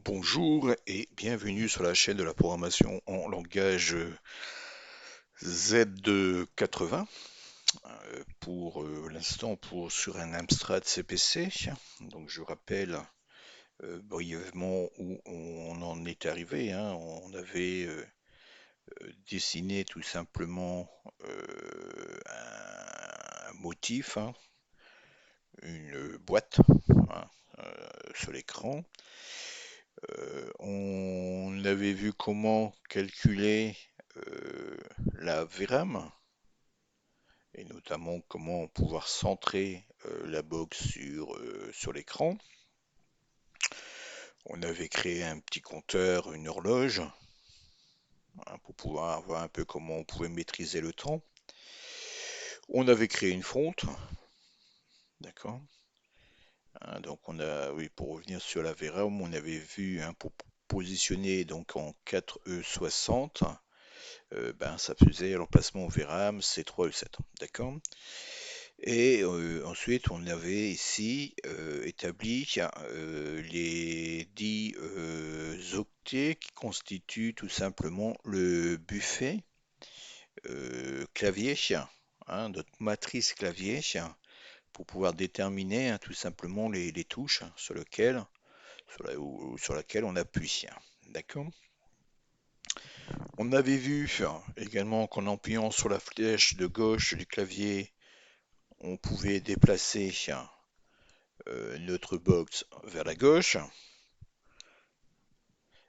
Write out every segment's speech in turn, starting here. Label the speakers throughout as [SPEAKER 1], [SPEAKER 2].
[SPEAKER 1] Bonjour et bienvenue sur la chaîne de la programmation en langage Z80 pour l'instant sur un Amstrad CPC. Donc je rappelle brièvement où on en est arrivé, hein. On avait dessiné tout simplement un motif, hein, une boîte, hein, sur l'écran. On avait vu comment calculer la VRAM et notamment comment pouvoir centrer la box sur l'écran. On avait créé un petit compteur, une horloge, hein, pour pouvoir voir un peu comment on pouvait maîtriser le temps. On avait créé une fonte, d'accord. Hein, donc oui, pour revenir sur la VRAM, on avait vu, hein, pour positionner donc en 4E60. Ça faisait l'emplacement au VRAM C3 E7, d'accord. Et ensuite, on avait ici établi les 10 octets qui constituent tout simplement le buffet clavier, hein, notre matrice clavier, pour pouvoir déterminer, hein, tout simplement les touches sur laquelle on appuie. D'accord. On avait vu également qu'en appuyant sur la flèche de gauche du clavier, on pouvait déplacer notre box vers la gauche.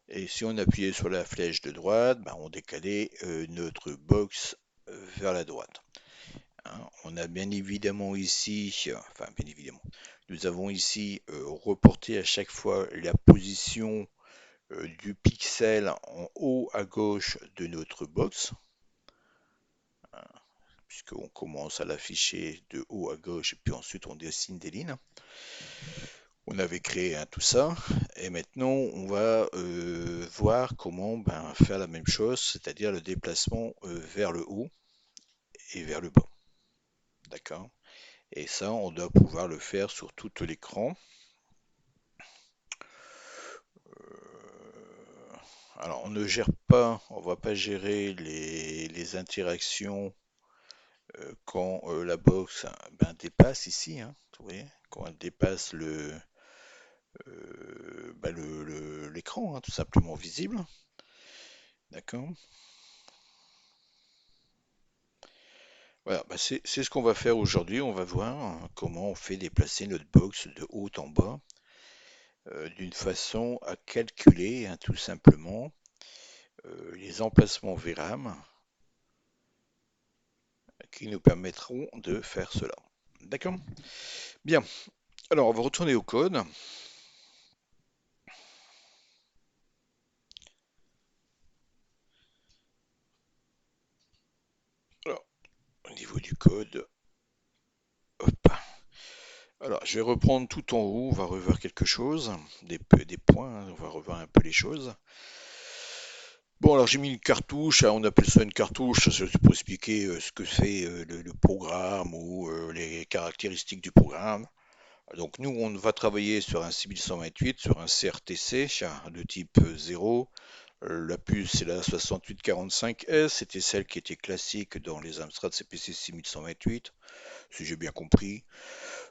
[SPEAKER 1] Et si on appuyait sur la flèche de droite, on décalait notre box vers la droite. Hein, on a bien évidemment ici, bien évidemment, nous avons ici reporté à chaque fois la position du pixel en haut à gauche de notre box, puisqu'on commence à l'afficher de haut à gauche et puis ensuite on dessine des lignes. On avait créé, hein, tout ça et maintenant on va voir comment faire la même chose, c'est-à-dire le déplacement vers le haut et vers le bas. D'accord. Et ça, on doit pouvoir le faire sur tout l'écran. Alors, on ne gère pas, on va pas gérer les interactions quand la box dépasse ici, hein, vous voyez, quand elle dépasse l'écran, hein, tout simplement visible. D'accord. Voilà, c'est ce qu'on va faire aujourd'hui. On va voir, hein, comment on fait déplacer notre box de haut en bas d'une façon à calculer, hein, tout simplement les emplacements VRAM qui nous permettront de faire cela. D'accord? Bien. Alors, on va retourner au code. Alors, au niveau du code, hop. Alors, je vais reprendre tout en haut. On va revoir quelque chose, des points, hein, on va revoir un peu les choses. Bon, alors j'ai mis une cartouche, hein, on appelle ça une cartouche, c'est pour expliquer ce que fait le programme ou les caractéristiques du programme. Donc nous, on va travailler sur un 6128, sur un CRTC de type 0. La puce, c'est la 6845S, c'était celle qui était classique dans les Amstrad CPC 6128, si j'ai bien compris.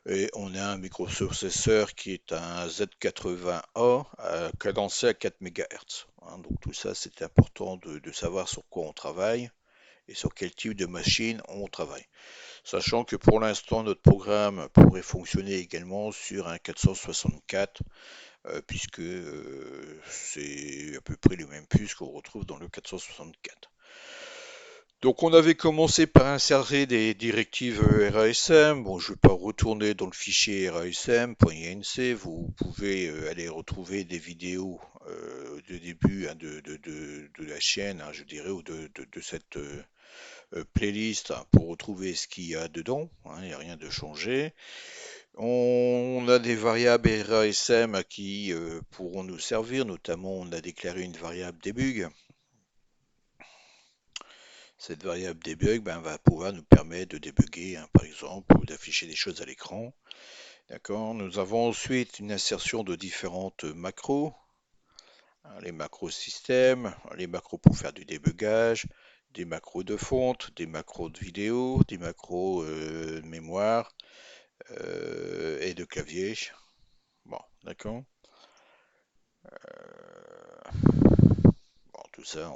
[SPEAKER 1] Et on a un microprocesseur qui est un Z80A cadencé à 4 MHz. Hein, donc tout ça, c'est important de savoir sur quoi on travaille et sur quel type de machine on travaille. Sachant que pour l'instant, notre programme pourrait fonctionner également sur un 464, puisque c'est à peu près les mêmes puces qu'on retrouve dans le 464. Donc on avait commencé par insérer des directives RASM. Bon, je ne vais pas retourner dans le fichier rasm.inc. Vous pouvez aller retrouver des vidéos de début, hein, de la chaîne, hein, je dirais, ou de cette playlist, hein, pour retrouver ce qu'il y a dedans. Hein, il n'y a rien de changé. On a des variables RASM qui pourront nous servir, notamment on a déclaré une variable debug. Cette variable debug va pouvoir nous permettre de débugger, hein, par exemple, ou d'afficher des choses à l'écran. D'accord. Nous avons ensuite une insertion de différentes macros. hein, les macros système, les macros pour faire du débugage, des macros de fonte, des macros de vidéo, des macros de mémoire et de clavier. Bon, d'accord. Bon, tout ça,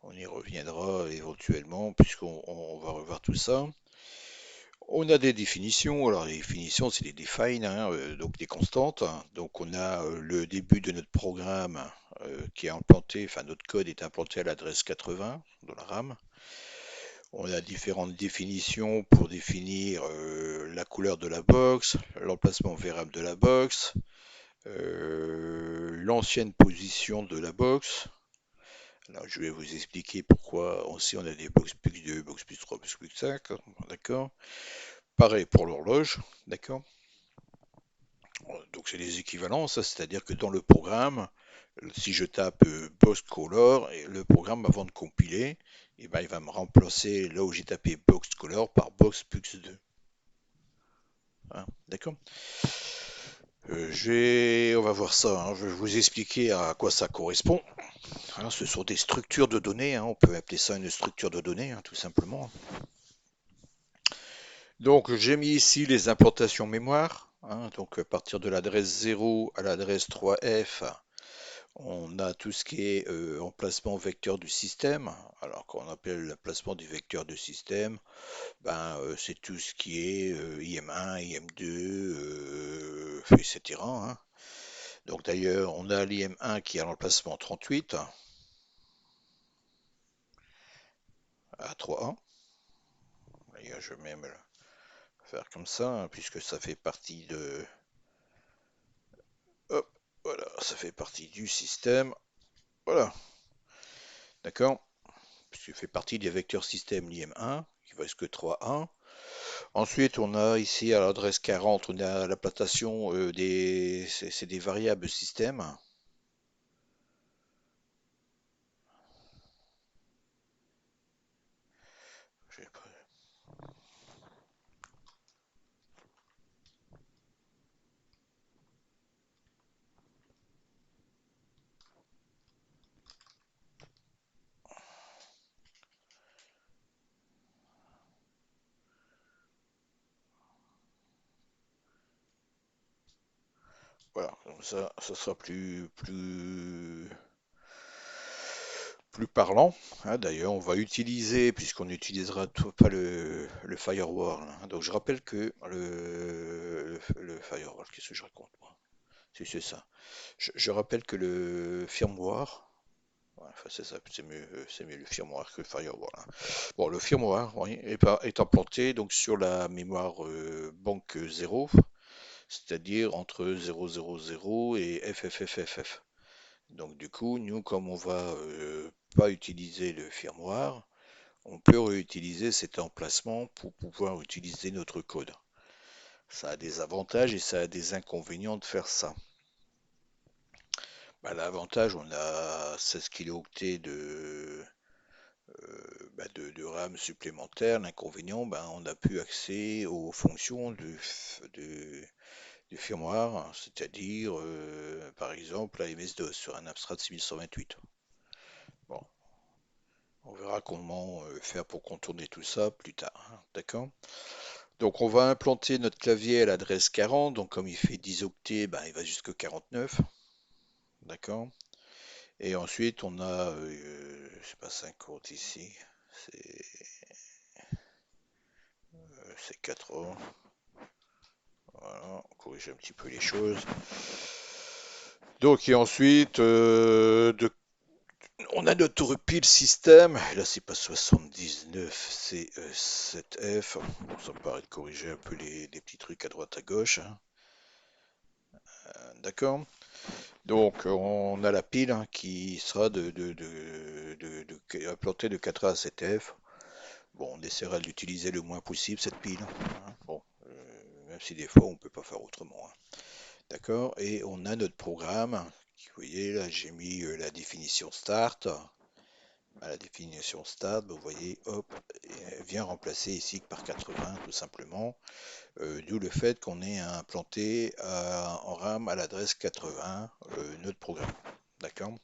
[SPEAKER 1] on y reviendra éventuellement puisqu'on va revoir tout ça. On a des définitions. Alors, les définitions, c'est des define, hein, donc des constantes. Donc, on a le début de notre programme qui est implanté, enfin, notre code est implanté à l'adresse 80 dans la RAM. On a différentes définitions pour définir la couleur de la box, l'emplacement variable de la box, l'ancienne position de la box. Alors, je vais vous expliquer pourquoi aussi on a des box plus 2, box plus 3, box plus 5, d'accord? Pareil pour l'horloge, d'accord? Donc c'est des équivalences, c'est-à-dire que dans le programme, si je tape box color, et le programme avant de compiler, eh ben, il va me remplacer là où j'ai tapé box color par box plus 2. Hein, d'accord? On va voir ça, hein. Je vais vous expliquer à quoi ça correspond. Hein, ce sont des structures de données, hein. On peut appeler ça une structure de données, hein, tout simplement. Donc j'ai mis ici les implantations mémoire. Hein, donc à partir de l'adresse 0 à l'adresse 3F, on a tout ce qui est emplacement vecteur du système. Alors qu'on appelle l'emplacement du vecteur du système, ben, c'est tout ce qui est IM1, IM2, etc. Hein. Donc d'ailleurs, on a l'IM1 qui a l'emplacement 38 à 3A. D'ailleurs, je vais même le faire comme ça, hein, puisque ça fait partie de... Hop, voilà, ça fait partie du système. Voilà, d'accord? Puisqu'il fait partie des vecteurs système l'IM1, qui va jusque 3A. Ensuite, on a ici à l'adresse 40, on a la plantation c'est des variables système. Voilà, comme ça sera plus parlant. Hein. D'ailleurs, on va utiliser, puisqu'on utilisera pas le firewall. Hein. Donc, je rappelle que le firewall, qu'est-ce que je raconte, moi? Si c'est ça. Je rappelle que le firmware, ouais, enfin, c'est ça, c'est mieux le firmware que le firewall. Hein. Bon, le firmware, oui, est implanté donc sur la mémoire banque 0, c'est-à-dire entre 000 et FFFFF. Donc du coup, nous, comme on va pas utiliser le firmware, on peut réutiliser cet emplacement pour pouvoir utiliser notre code. Ça a des avantages et ça a des inconvénients de faire ça. Bah, l'avantage, on a 16 kilooctets de RAM supplémentaire. L'inconvénient, ben, on n'a plus accès aux fonctions du firmware, c'est-à-dire par exemple la MS-DOS sur un Amstrad 6128. Bon, on verra comment faire pour contourner tout ça plus tard. Hein, d'accord? Donc on va implanter notre clavier à l'adresse 40. Donc comme il fait 10 octets, ben, il va jusqu'à 49. D'accord? Et ensuite on a, c'est pas 50 ici, c'est c'est 80. Voilà, on corrige un petit peu les choses. Donc et ensuite, on a notre pile système. Là c'est pas 79, c'est 7F. Bon, ça me paraît de corriger un peu les petits trucs à droite à gauche. Hein. D'accord? Donc, on a la pile hein, qui sera implantée de 4A à 7F. Bon, on essaiera de l'utiliser le moins possible, cette pile. Hein. Bon, même si des fois, on ne peut pas faire autrement. Hein. D'accord? Et on a notre programme. Vous voyez, là, j'ai mis la définition start. À la définition start, vous voyez, hop, elle vient remplacer ici par 80, tout simplement. D'où le fait qu'on ait implanté en RAM à l'adresse 80 notre programme. D'accord?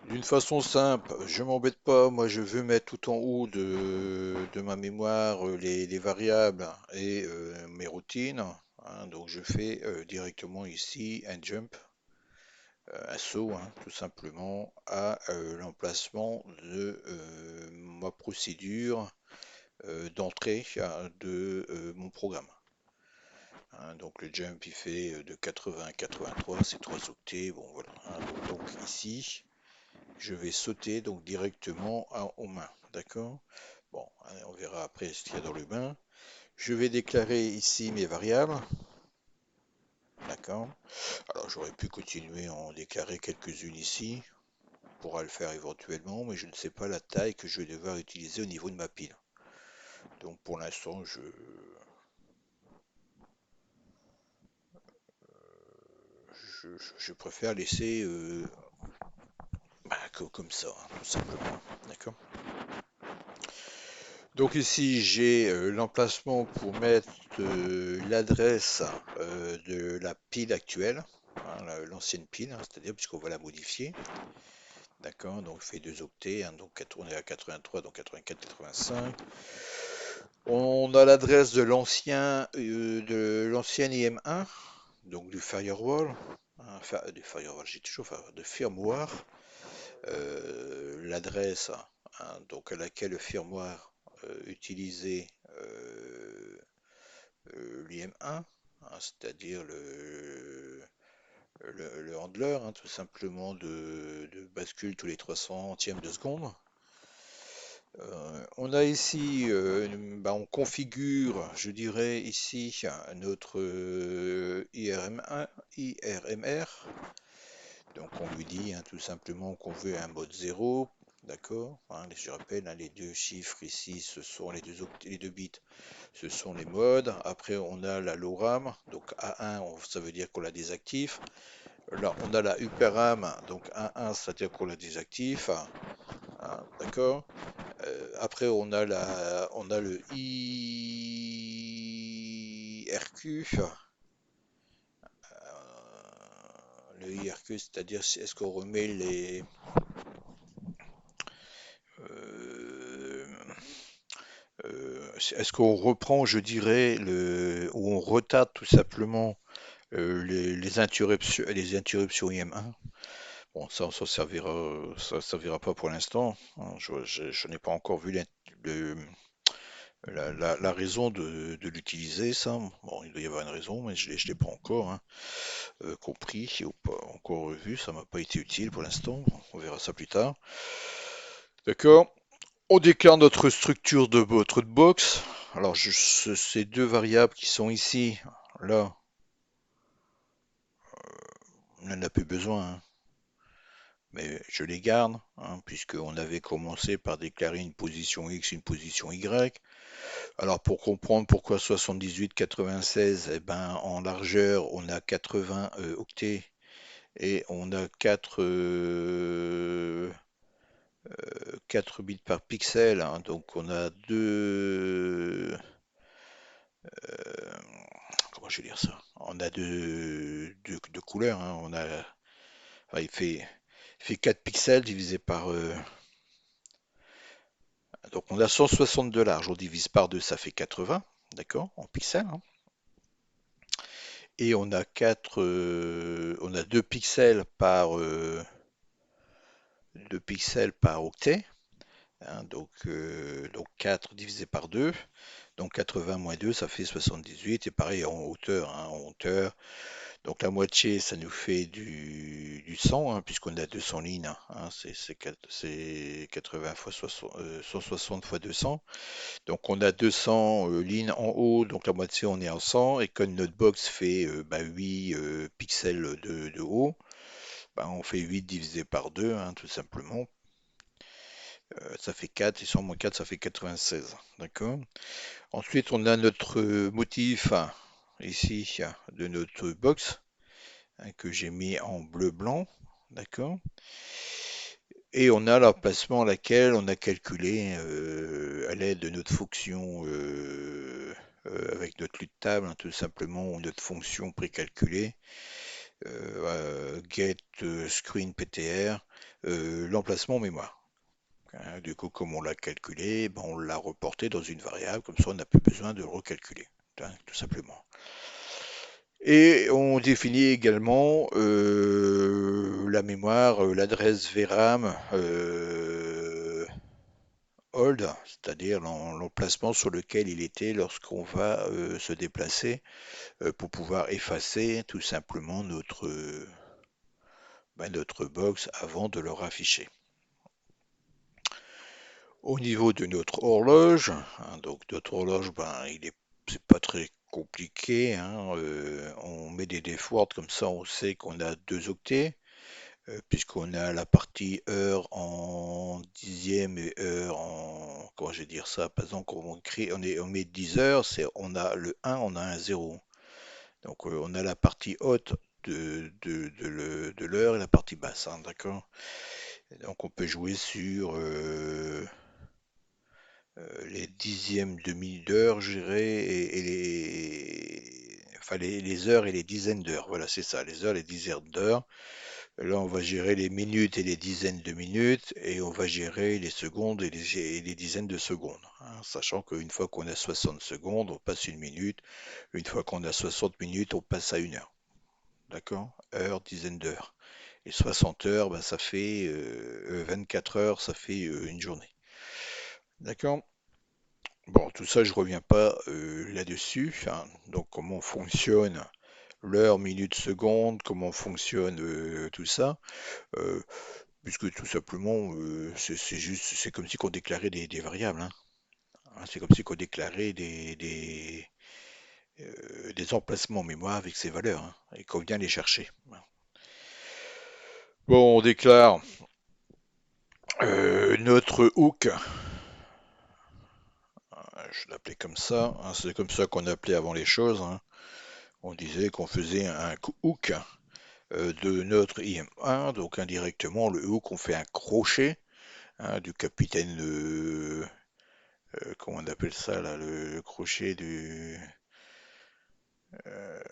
[SPEAKER 1] D'une façon simple, je m'embête pas, moi je veux mettre tout en haut de ma mémoire les variables et mes routines, hein. Donc je fais directement ici un jump, un saut, hein, tout simplement à l'emplacement de ma procédure d'entrée de mon programme, hein. Donc le jump il fait de 80 à 83, c'est 3 octets, bon voilà, hein. Donc ici je vais sauter donc directement aux mains, d'accord? Bon, allez, on verra après ce qu'il y a dans le bain. Je vais déclarer ici mes variables, d'accord? Alors j'aurais pu continuer à en déclarer quelques-unes ici, on pourra le faire éventuellement, mais je ne sais pas la taille que je vais devoir utiliser au niveau de ma pile. Donc pour l'instant, je préfère laisser comme ça, hein, tout simplement, d'accord? Donc ici j'ai l'emplacement pour mettre l'adresse de la pile actuelle, hein, l'ancienne pile, hein, c'est-à-dire puisqu'on va la modifier. D'accord, donc fait 2 octets, hein, donc on est à 83, donc 84, 85. On a l'adresse de l'ancienne IM1, donc du firewall, hein, du firewall, j'ai toujours de firmware, l'adresse, hein, donc à laquelle le firmware utilisait l'IM1, hein, c'est-à-dire le handler, hein, tout simplement de bascule tous les 300 centièmes de seconde. On a ici, on configure, je dirais ici, notre IRMR. Donc on lui dit, hein, tout simplement qu'on veut un mode 0, d'accord, hein, je rappelle, hein, les deux chiffres ici, ce sont les deux bits, ce sont les modes. Après on a la low RAM, donc A1, ça veut dire qu'on la désactive. Là on a la UPRAM, donc A1, c'est-à-dire qu'on la désactive, hein, d'accord. Après on a le IRQ. Le IRQ, c'est-à-dire est-ce qu'on remet euh, est-ce qu'on reprend, je dirais, ou on retarde tout simplement les interruptions IM1. Bon, ça, ça servira pas pour l'instant, hein. Je n'ai pas encore vu le- la raison de l'utiliser, ça. Bon, il doit y avoir une raison, mais je l'ai pas encore, hein, compris ou pas encore revu. Ça m'a pas été utile pour l'instant. On verra ça plus tard. D'accord. On déclare notre structure de votre box. Alors, ces deux variables qui sont ici, là, on n'en a plus besoin, hein, mais je les garde, hein, puisqu'on avait commencé par déclarer une position X, une position Y. Alors, pour comprendre pourquoi 78, 96, eh ben, en largeur, on a 80 octets et on a 4 bits par pixel, hein, donc on a euh, comment je vais dire ça? On a deux couleurs, hein. Enfin, il fait 4 pixels divisé par. Donc on a 162 large, on divise par 2, ça fait 80, d'accord, en pixels, hein. Et on a 2 pixels 2 pixels par octet, hein, donc 4 divisé par 2, donc 80 moins 2, ça fait 78, et pareil en hauteur, hein, en hauteur. Donc la moitié, ça nous fait du 100, hein, puisqu'on a 200 lignes, hein, c'est 80 fois 60, 160 fois 200. Donc on a 200 lignes en haut, donc la moitié on est en 100, et comme notre box fait 8 pixels de haut, on fait 8 divisé par 2, hein, tout simplement. Ça fait 4, et 100 moins 4, ça fait 96. D'accord? Ensuite, on a notre motif, hein, ici, de notre box, hein, que j'ai mis en bleu-blanc. D'accord? Et on a l'emplacement à laquelle on a calculé à l'aide de notre fonction avec notre lutte table, hein, tout simplement, ou notre fonction précalculée, get screen PTR, l'emplacement mémoire. Hein, du coup, comme on l'a calculé, ben, on l'a reporté dans une variable, comme ça on n'a plus besoin de le recalculer, hein, tout simplement. Et on définit également la mémoire, l'adresse VRAM hold, c'est-à-dire l'emplacement sur lequel il était lorsqu'on va se déplacer pour pouvoir effacer tout simplement notre box avant de le rafficher. Au niveau de notre horloge, hein, donc notre horloge, c'est pas très compliqué, hein, on met des def-words comme ça, on sait qu'on a 2 octets, puisqu'on a la partie heure en dixième et heure en, comment je vais dire ça, par exemple, on met 10 heures, on a le 1, on a un 0. Donc on a la partie haute de l'heure et la partie basse, hein, d'accord? Donc on peut jouer sur les dixièmes de minute d'heure, je dirais, enfin les heures et les dizaines d'heures. Voilà, c'est ça, les heures et les dizaines d'heures. Là, on va gérer les minutes et les dizaines de minutes, et on va gérer les secondes et les dizaines de secondes, hein, sachant qu'une fois qu'on a 60 secondes, on passe une minute. Une fois qu'on a 60 minutes, on passe à une heure. D'accord? Heure, dizaine d'heures. Et 60 heures, ça fait 24 heures, ça fait une journée. D'accord? Bon, tout ça, je reviens pas là-dessus, hein. Donc, comment fonctionne l'heure, minute, seconde, comment fonctionne tout ça, euh, puisque tout simplement, c'est comme si on déclarait des variables, hein. Hein, c'est comme si on déclarait des emplacements en mémoire avec ces valeurs, hein, et qu'on vient les chercher. Bon, on déclare notre hook, je l'appelais comme ça, hein, c'est comme ça qu'on appelait avant les choses, hein. On disait qu'on faisait un hook de notre IM1, donc indirectement le hook on fait un crochet, hein, du capitaine, comment on appelle ça là, le crochet du euh,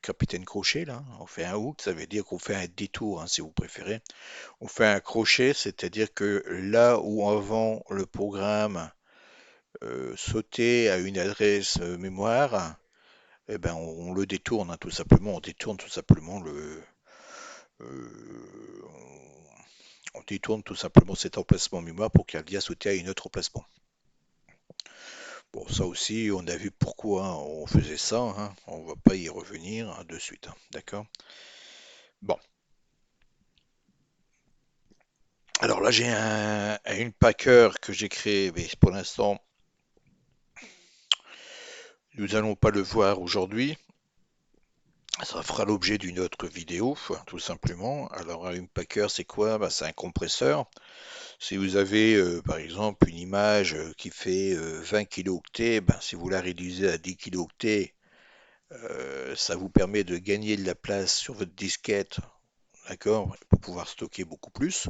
[SPEAKER 1] capitaine crochet là, on fait un hook, ça veut dire qu'on fait un détour, hein, si vous préférez. On fait un crochet, c'est-à-dire que là où avant le programme sautait à une adresse mémoire, eh ben on le détourne, hein, tout simplement, on détourne tout simplement euh, on détourne tout simplement cet emplacement mémoire pour qu'elle vienne sauter à un autre emplacement. Bon, ça aussi, on a vu pourquoi hein, on faisait ça, hein. On va pas y revenir hein, de suite, hein, d'accord? Bon, alors là j'ai une packer que j'ai créé, mais pour l'instant nous n'allons pas le voir aujourd'hui. Ça fera l'objet d'une autre vidéo, tout simplement. Alors un packer c'est quoi? C'est un compresseur. Si vous avez par exemple une image qui fait 20 kilooctets, si vous la réduisez à 10 kilooctets, ça vous permet de gagner de la place sur votre disquette, d'accord, pour pouvoir stocker beaucoup plus.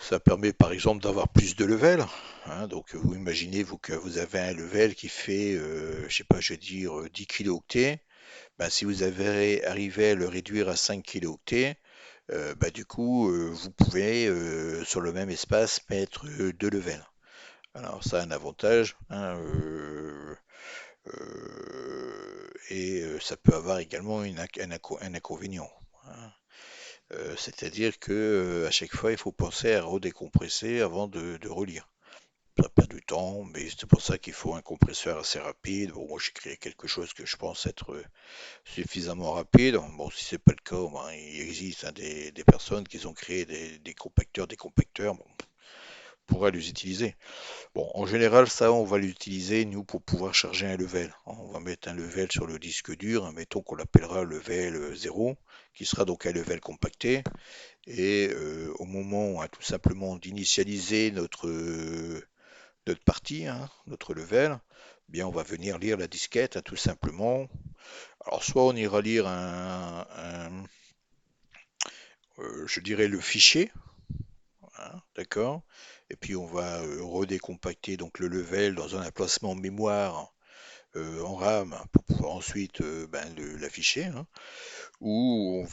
[SPEAKER 1] Ça permet par exemple d'avoir plus de level, hein. Donc vous imaginez que vous avez un level qui fait, je sais pas, je vais dire 10 kilooctets. Si vous avez arrivé à le réduire à 5 kilooctets, du coup, vous pouvez sur le même espace mettre deux levels. Alors ça a un avantage, hein, et ça peut avoir également un inconvénient, hein. C'est-à-dire que à chaque fois, il faut penser à redécompresser avant de relire. Ça perd du temps, mais c'est pour ça qu'il faut un compresseur assez rapide. Bon, moi j'ai créé quelque chose que je pense être suffisamment rapide. Bon, si c'est pas le cas, il existe hein, des personnes qui ont créé des compacteurs, bon, on pourrait les utiliser. Bon, en général, ça, on va l'utiliser, nous, pour pouvoir charger un level. On va mettre un level sur le disque dur, hein, mettons qu'on l'appellera level 0, qui sera donc un level compacté. Et au moment tout simplement d'initialiser notre partie, hein, notre level, eh bien on va venir lire la disquette, hein, tout simplement. Alors soit on ira lire je dirais le fichier, hein, d'accord, et puis on va redécompacter donc le level dans un emplacement mémoire en RAM pour pouvoir ensuite ben, l'afficher, hein, ou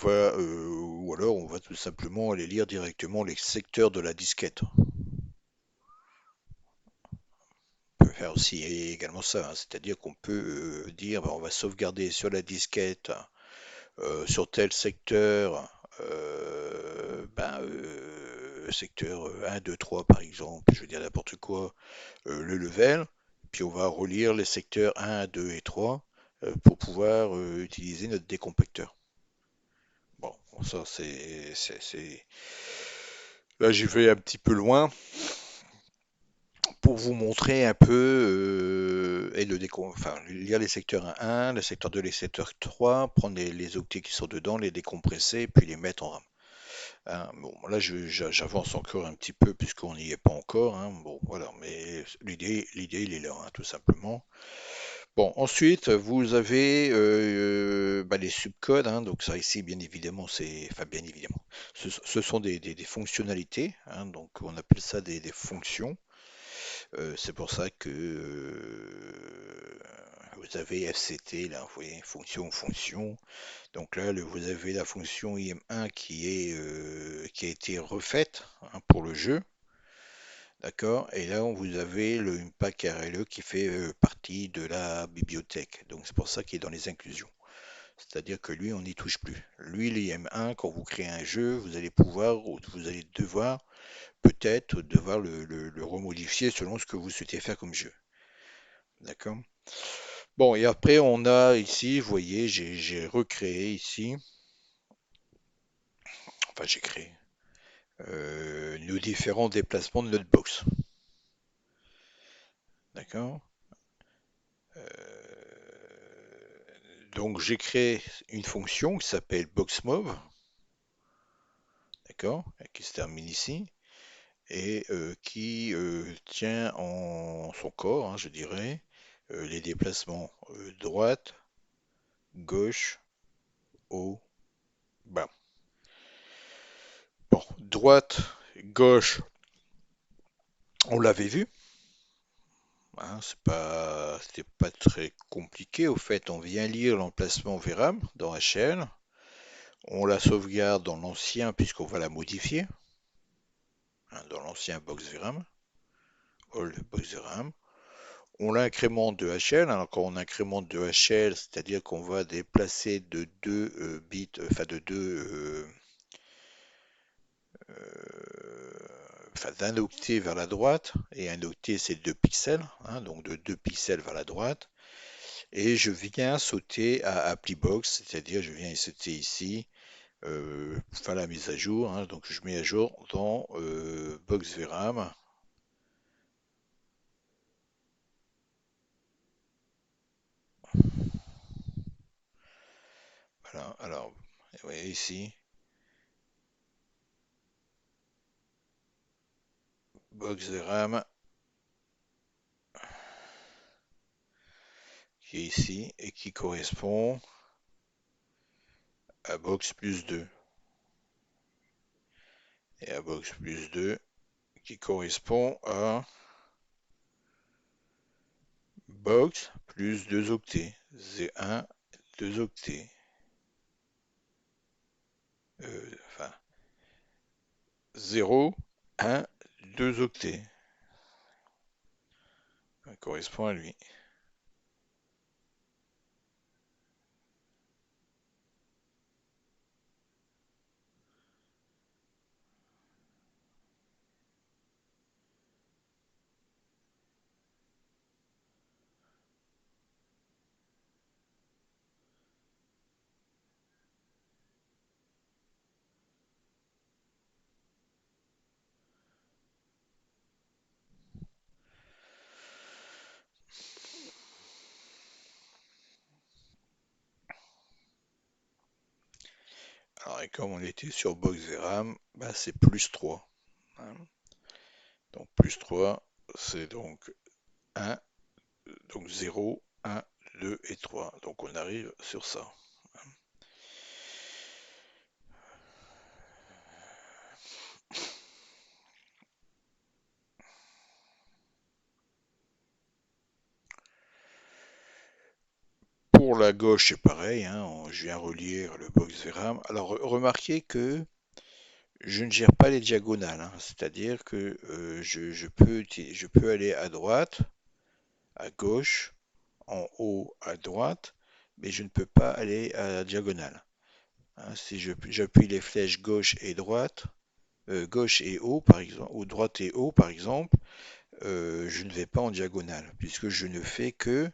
[SPEAKER 1] alors on va tout simplement aller lire directement les secteurs de la disquette. On peut faire aussi également ça, hein, c'est-à-dire qu'on peut dire ben, on va sauvegarder sur la disquette sur tel secteur, secteur 1, 2, 3 par exemple, je veux dire n'importe quoi, le level, puis on va relire les secteurs 1, 2 et 3 pour pouvoir utiliser notre décompacteur. Bon, ça Là j'y vais un petit peu loin pour vous montrer un peu enfin, lire les secteurs 1, le secteur 2, les secteurs 3, prendre les octets qui sont dedans, les décompresser, puis les mettre en RAM. Hein, bon, là, j'avance encore un petit peu puisqu'on n'y est pas encore. Hein, bon, voilà, mais l'idée, il est là, hein, tout simplement. Bon, ensuite, vous avez bah, les subcodes. Hein, donc ça ici, bien évidemment, enfin bien évidemment, ce sont des fonctionnalités. Hein, donc on appelle ça des fonctions. C'est pour ça que vous avez FCT, là, vous voyez, fonction. Donc là, vous avez la fonction IM1 qui a été refaite, hein, pour le jeu, d'accord? Et là, vous avez le Impact RLE qui fait partie de la bibliothèque. Donc c'est pour ça qu'il est dans les inclusions. C'est-à-dire que lui, on n'y touche plus. Lui, l'IM1, quand vous créez un jeu, vous allez pouvoir, ou vous allez devoir, peut-être, devoir le remodifier selon ce que vous souhaitez faire comme jeu. D'accord? Bon, et après, on a ici, vous voyez, j'ai recréé ici, enfin j'ai créé, nos différents déplacements de notre box. D'accord? Donc j'ai créé une fonction qui s'appelle boxmove, d'accord, qui se termine ici, et qui tient en son corps, hein, je dirais, les déplacements droite, gauche, haut, bas. Bon, droite, gauche, on l'avait vu, hein, c'était pas très compliqué. Au fait, on vient lire l'emplacement VRAM dans HL, on la sauvegarde dans l'ancien puisqu'on va la modifier, hein, dans l'ancien box VRAM, all box VRAM. On l'incrémente de HL. Alors quand on incrémente de HL, c'est-à-dire qu'on va déplacer de 2 bits, enfin de 2, enfin d'un octet vers la droite, et un octet c'est 2 pixels, hein, donc de 2 pixels vers la droite. Et je viens sauter à ApplyBox, c'est-à-dire je viens sauter ici, faire la mise à jour, hein, donc je mets à jour dans Box VRAM. Voilà, alors, vous voyez ici, Box VRAM qui est ici et qui correspond à Box plus 2. Et à Box plus 2 qui correspond à Box plus 2 octets. Z1, 2 octets. Enfin, 0, 1, 2 octets. Ça correspond à lui. Alors, et comme on était sur Box VRAM, bah, c'est plus 3. Hein. Donc, plus 3, c'est donc 1, donc 0, 1, 2 et 3. Donc, on arrive sur ça. Pour la gauche, c'est pareil, hein, je viens relire le box VRAM. Alors, remarquez que je ne gère pas les diagonales, hein, c'est-à-dire que je peux aller à droite, à gauche, en haut, à droite, mais je ne peux pas aller à la diagonale, hein. Si j'appuie les flèches gauche et droite, gauche et haut par exemple, ou droite et haut par exemple, je ne vais pas en diagonale, puisque je ne fais que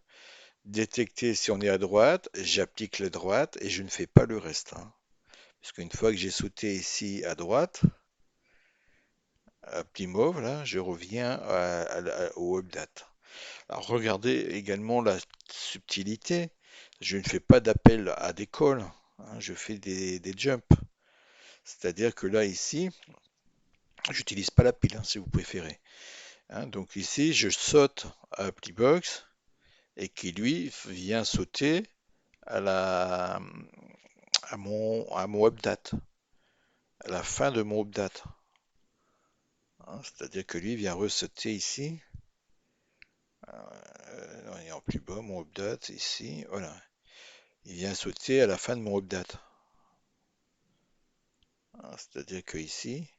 [SPEAKER 1] détecter si on est à droite, j'applique la droite et je ne fais pas le reste, hein. Parce qu'une fois que j'ai sauté ici à droite, à Plymouth, là, je reviens au update. Alors regardez également la subtilité. Je ne fais pas d'appel à des calls, hein, je fais des jumps. C'est-à-dire que là, ici, j'utilise pas la pile, hein, si vous préférez, hein. Donc ici, je saute à Applybox et qui lui vient sauter à à mon update, à la fin de mon update, hein. C'est-à-dire que lui vient ressauter ici. Non, il est en plus bas, mon update ici, voilà. Il vient sauter à la fin de mon update, hein. C'est-à-dire que ici,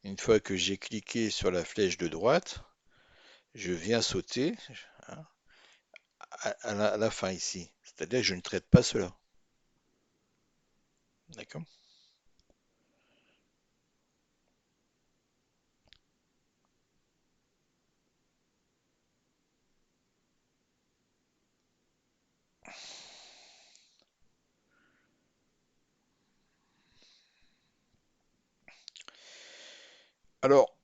[SPEAKER 1] une fois que j'ai cliqué sur la flèche de droite, je viens sauter, hein, à la fin ici. C'est-à-dire que je ne traite pas cela. D'accord? Alors,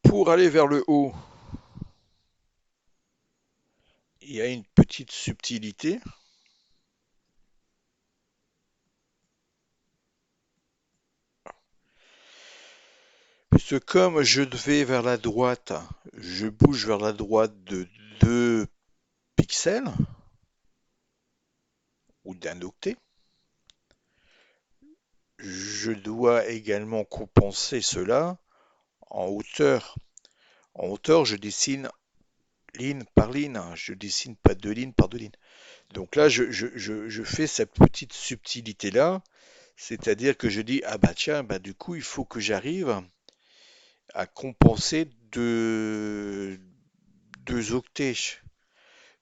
[SPEAKER 1] pour aller vers le haut, il y a une petite subtilité. Puisque comme je vais vers la droite, je bouge vers la droite de 2 pixels ou d'un octet, je dois également compenser cela en hauteur. En hauteur, je dessine ligne par ligne, hein. Je dessine pas deux lignes par deux lignes. Donc là, je fais cette petite subtilité-là, c'est-à-dire que je dis, ah bah tiens, bah du coup, il faut que j'arrive à compenser deux octets.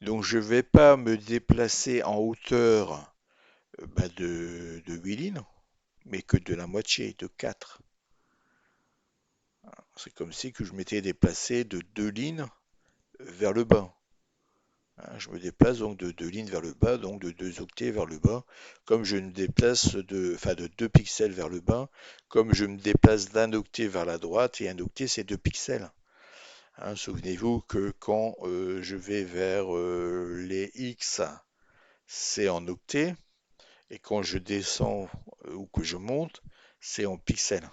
[SPEAKER 1] Donc je ne vais pas me déplacer en hauteur bah, de 8 lignes, mais que de la moitié, de 4. C'est comme si que je m'étais déplacé de 2 lignes vers le bas, hein. Je me déplace donc de 2 lignes vers le bas, donc de 2 octets vers le bas, comme je me déplace enfin de 2 pixels vers le bas, comme je me déplace d'un octet vers la droite, et un octet c'est 2 pixels, hein. Souvenez-vous que quand je vais vers les X, c'est en octets, et quand je descends ou que je monte, c'est en pixels.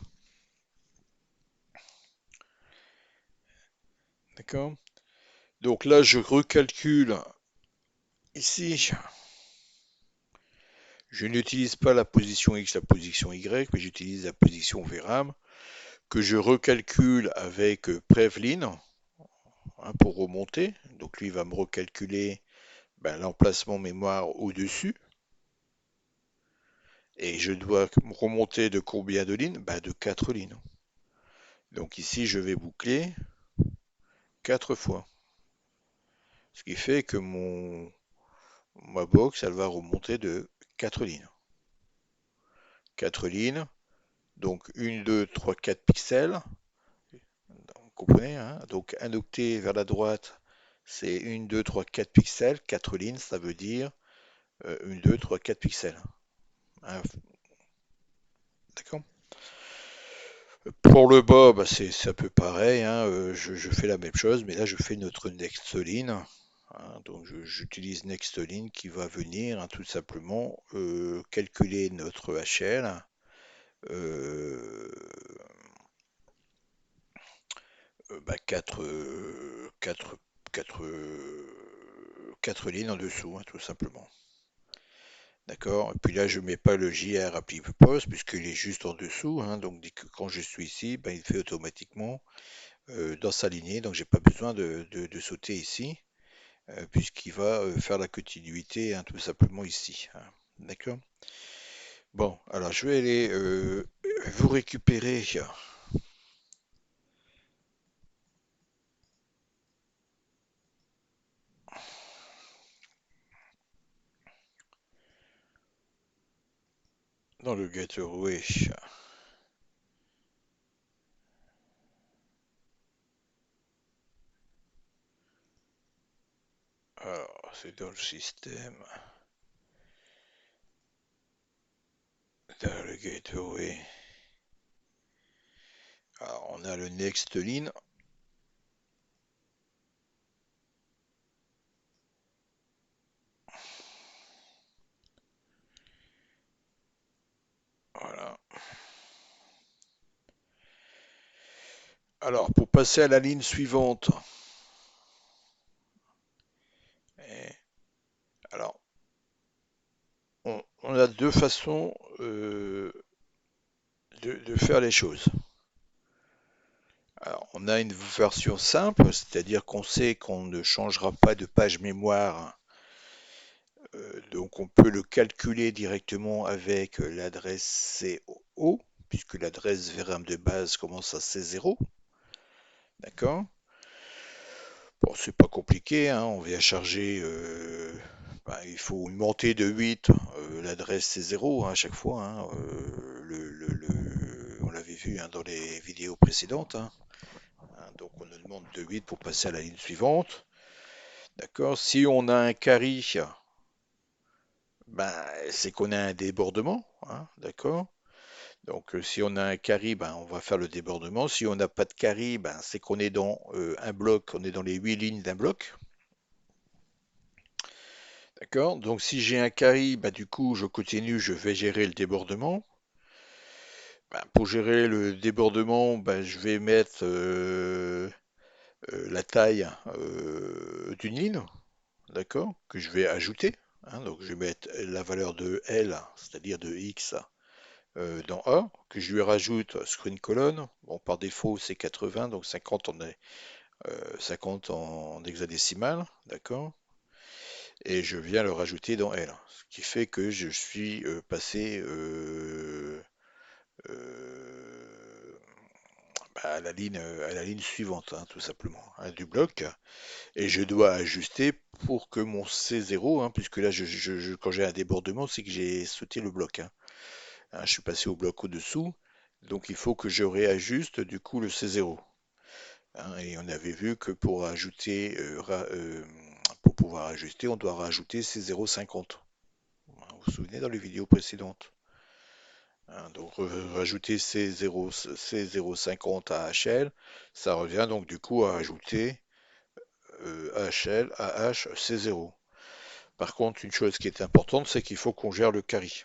[SPEAKER 1] D'accord? Donc là, je recalcule ici. Je n'utilise pas la position X, la position Y, mais j'utilise la position VRAM que je recalcule avec Prevlin, hein, pour remonter. Donc lui va me recalculer ben, l'emplacement mémoire au-dessus. Et je dois remonter de combien de lignes? Ben, de 4 lignes. Donc ici, je vais boucler 4 fois. Ce qui fait que ma box, elle va remonter de 4 lignes. 4 lignes, donc 1, 2, 3, 4 pixels. Vous comprenez, hein? Donc un octet vers la droite, c'est 1, 2, 3, 4 pixels. 4 lignes, ça veut dire 1, 2, 3, 4 pixels, hein. D'accord? Pour le bas, bah, c'est un peu pareil, hein. Je fais la même chose, mais là je fais notre nextline, hein. Donc j'utilise nextline qui va venir, hein, tout simplement calculer notre HL, euh, bah, 4 lignes en dessous, hein, tout simplement. D'accord? Et puis là, je ne mets pas le JR appli post puisqu'il est juste en dessous, hein. Donc dès que quand je suis ici, ben, il fait automatiquement dans sa lignée. Donc j'ai pas besoin de sauter ici. puisqu'il va faire la continuité, hein, tout simplement ici, hein. D'accord? Bon, alors je vais aller vous récupérer dans le gateway. Alors, c'est dans le système, dans le gateway. Alors, on a le next line. Voilà. Alors, pour passer à la ligne suivante, eh, alors, on a deux façons de faire les choses. Alors, on a une version simple, c'est-à-dire qu'on sait qu'on ne changera pas de page mémoire, donc on peut le calculer directement avec l'adresse CO, puisque l'adresse VRAM de base commence à C0, d'accord? Bon, c'est pas compliqué, hein, on vient charger, ben, il faut augmenter de 8 l'adresse C0 hein, à chaque fois, hein, on l'avait vu hein, dans les vidéos précédentes, hein. Hein, donc on nous demande de 8 pour passer à la ligne suivante. D'accord? Si on a un carry, ben, c'est qu'on a un débordement. Hein, d'accord? Donc si on a un carry, ben, on va faire le débordement. Si on n'a pas de carry, ben, c'est qu'on est dans un bloc, on est dans les 8 lignes d'un bloc. D'accord? Donc si j'ai un carry, ben, du coup je continue, je vais gérer le débordement. Ben, pour gérer le débordement, ben, je vais mettre la taille d'une ligne. D'accord, que je vais ajouter. Hein, donc je vais mettre la valeur de L, c'est-à-dire de X, dans A, que je lui rajoute sur une colonne. Bon, par défaut, c'est 80, donc 50 en hexadécimal, d'accord. Et je viens le rajouter dans L, ce qui fait que je suis passé euh, à la ligne suivante, hein, tout simplement, hein, du bloc. Et je dois ajuster pour que mon C0, hein, puisque là, quand j'ai un débordement, c'est que j'ai sauté le bloc, hein. Hein, je suis passé au bloc au-dessous, donc il faut que je réajuste du coup le C0. Hein, et on avait vu que pour pouvoir ajuster, on doit rajouter C0,50. Hein, vous vous souvenez dans les vidéos précédentes. Hein, donc rajouter C050 à HL, ça revient donc du coup à ajouter HL à H C0. Par contre, une chose qui est importante, c'est qu'il faut qu'on gère le carry,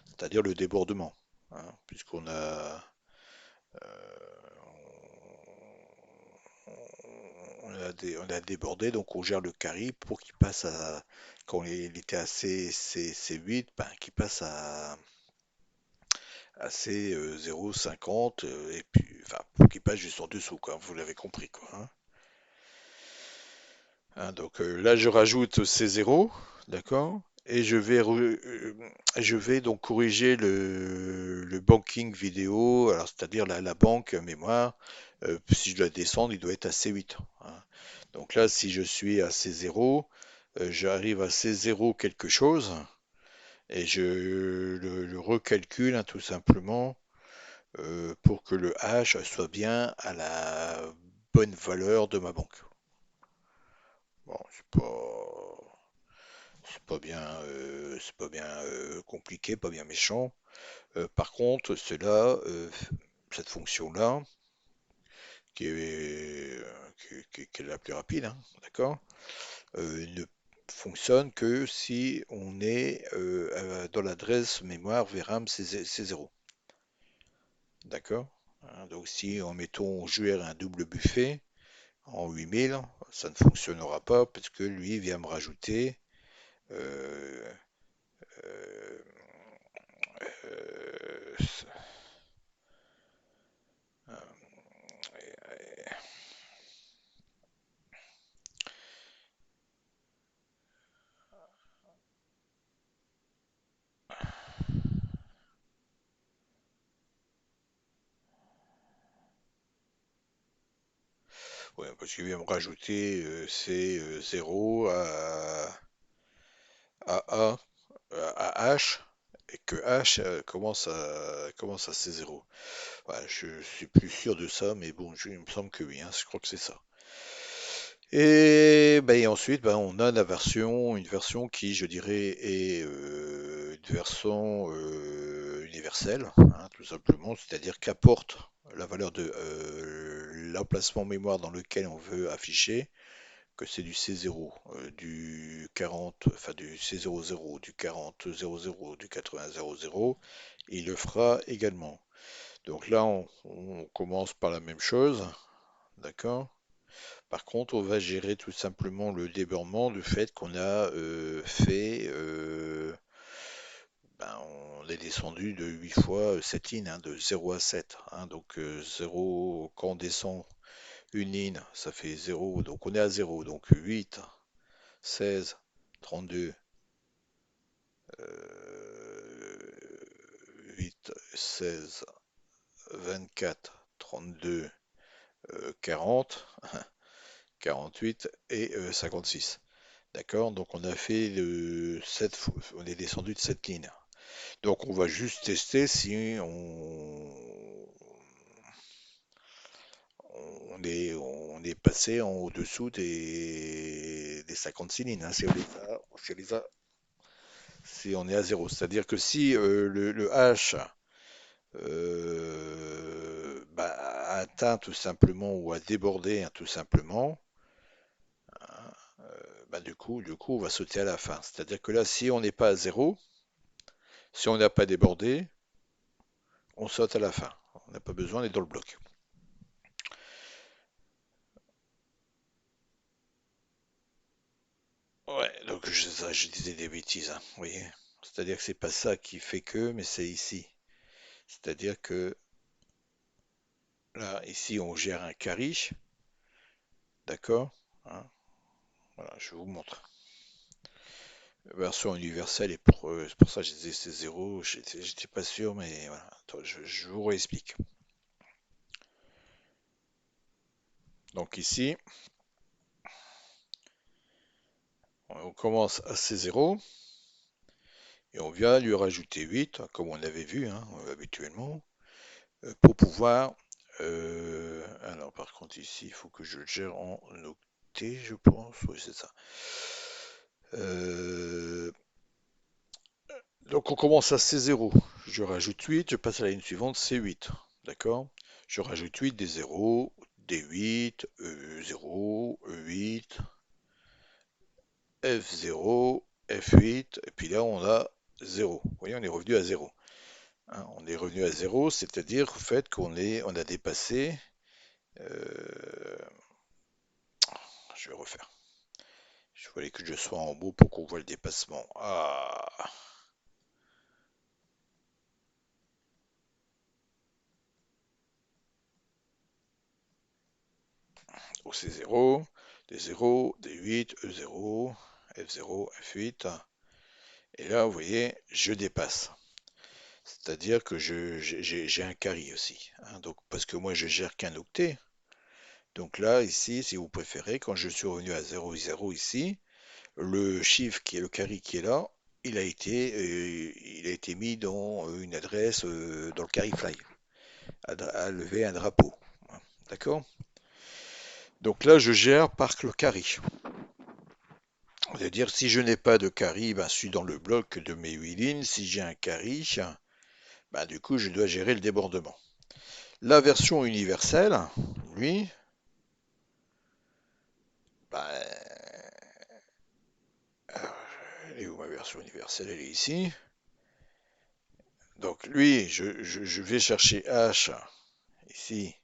[SPEAKER 1] c'est-à-dire le débordement, hein, puisqu'on a, on a débordé, donc on gère le carry pour qu'il passe à, quand il était à C8, ben, qu'il passe à C0,50, et puis, enfin, pour qu'il passe juste en dessous, quoi, vous l'avez compris, quoi, hein. Hein, donc là, je rajoute ces zéros, d'accord? Et je vais donc corriger le banking vidéo, alors c'est-à-dire la banque mémoire. Si je dois descendre, il doit être à C8, hein. Donc là, si je suis à C0, j'arrive à C0 quelque chose et je le recalcule hein, tout simplement pour que le H soit bien à la bonne valeur de ma banque. Bon, c'est pas bien compliqué, pas bien méchant. Par contre, cette fonction-là, qui est la plus rapide, hein, d'accord, ne fonctionne que si on est dans l'adresse mémoire VRAM C0. D'accord? Hein, donc si, en mettons, on jouait un double buffet en 8000, ça ne fonctionnera pas parce que lui vient me rajouter euh, euh, euh, Ouais, parce qu'il vient me rajouter c'est 0 à A, à H, et que H commence à C0. Ouais, je suis plus sûr de ça, mais bon, il me semble que oui, hein, je crois que c'est ça. Et ensuite, ben, on a une version qui, je dirais, est une version universelle, hein, tout simplement, c'est-à-dire qu'apporte la valeur de l'emplacement mémoire dans lequel on veut afficher, que c'est du C0, du 40, enfin du C00, du 4000, du 8000, il le fera également. Donc là, on commence par la même chose, d'accord? Par contre, on va gérer tout simplement le débordement du fait qu'on a on est descendu de 8 fois 7 in, hein, de 0 à 7, hein, donc 0, quand on descend une in, ça fait 0, donc on est à 0, donc 8, 16, 32, 8, 16, 24, 32, 40, 48 et 56. D'accord? Donc on a fait le 7, on est descendu de cette ligne. Donc on va juste tester si on est passé en au-dessous des 56 lignes, hein, si on est à zéro. C'est-à-dire que si le H a atteint tout simplement ou a débordé, hein, tout simplement, hein, du coup, on va sauter à la fin. C'est-à-dire que là, si on n'est pas à zéro, si on n'a pas débordé, on saute à la fin. On n'a pas besoin, on est dans le bloc. Ouais, donc je disais des bêtises, hein, vous voyez. C'est-à-dire que c'est pas ça qui fait que, mais c'est ici. C'est-à-dire que là, ici, on gère un carry, d'accord? Hein, voilà, je vous montre. La version universelle est c'est pour ça que je disais c'est zéro, j'étais pas sûr, mais voilà. Attends, je vous réexplique. Donc ici, on commence à C0 et on vient lui rajouter 8, comme on avait vu, hein, habituellement, pour pouvoir. Alors par contre ici, il faut que je le gère en octet, je pense. Oui, c'est ça. Euh, donc on commence à C0. Je rajoute 8, je passe à la ligne suivante, C8. D'accord? Je rajoute 8, des 0, des 8, E0, E8, F0, F8, et puis là on a 0. Vous voyez, on est revenu à 0. Hein, on est revenu à 0, c'est-à-dire au fait on a dépassé. euh, je vais refaire. Il fallait que je sois en haut pour qu'on voit le dépassement. Ah, donc c'est 0, des 0, des 8, E0, F0, F8. Et là, vous voyez, je dépasse. C'est-à-dire que j'ai un carry aussi, hein, donc, parce que moi, je gère qu'un octet. Donc là, ici, si vous préférez, quand je suis revenu à 0,0 ici, le chiffre qui est le carry qui est là, il a été mis dans une adresse dans le carry fly, à lever un drapeau. D'accord? Donc là, je gère par le carry. C'est-à-dire, si je n'ai pas de carry, ben, je suis dans le bloc de mes 8 lignes. Si j'ai un carry, ben, du coup, je dois gérer le débordement. La version universelle, lui, ben, elle est où ma version universelle? Elle est ici. Donc lui, je vais chercher H ici.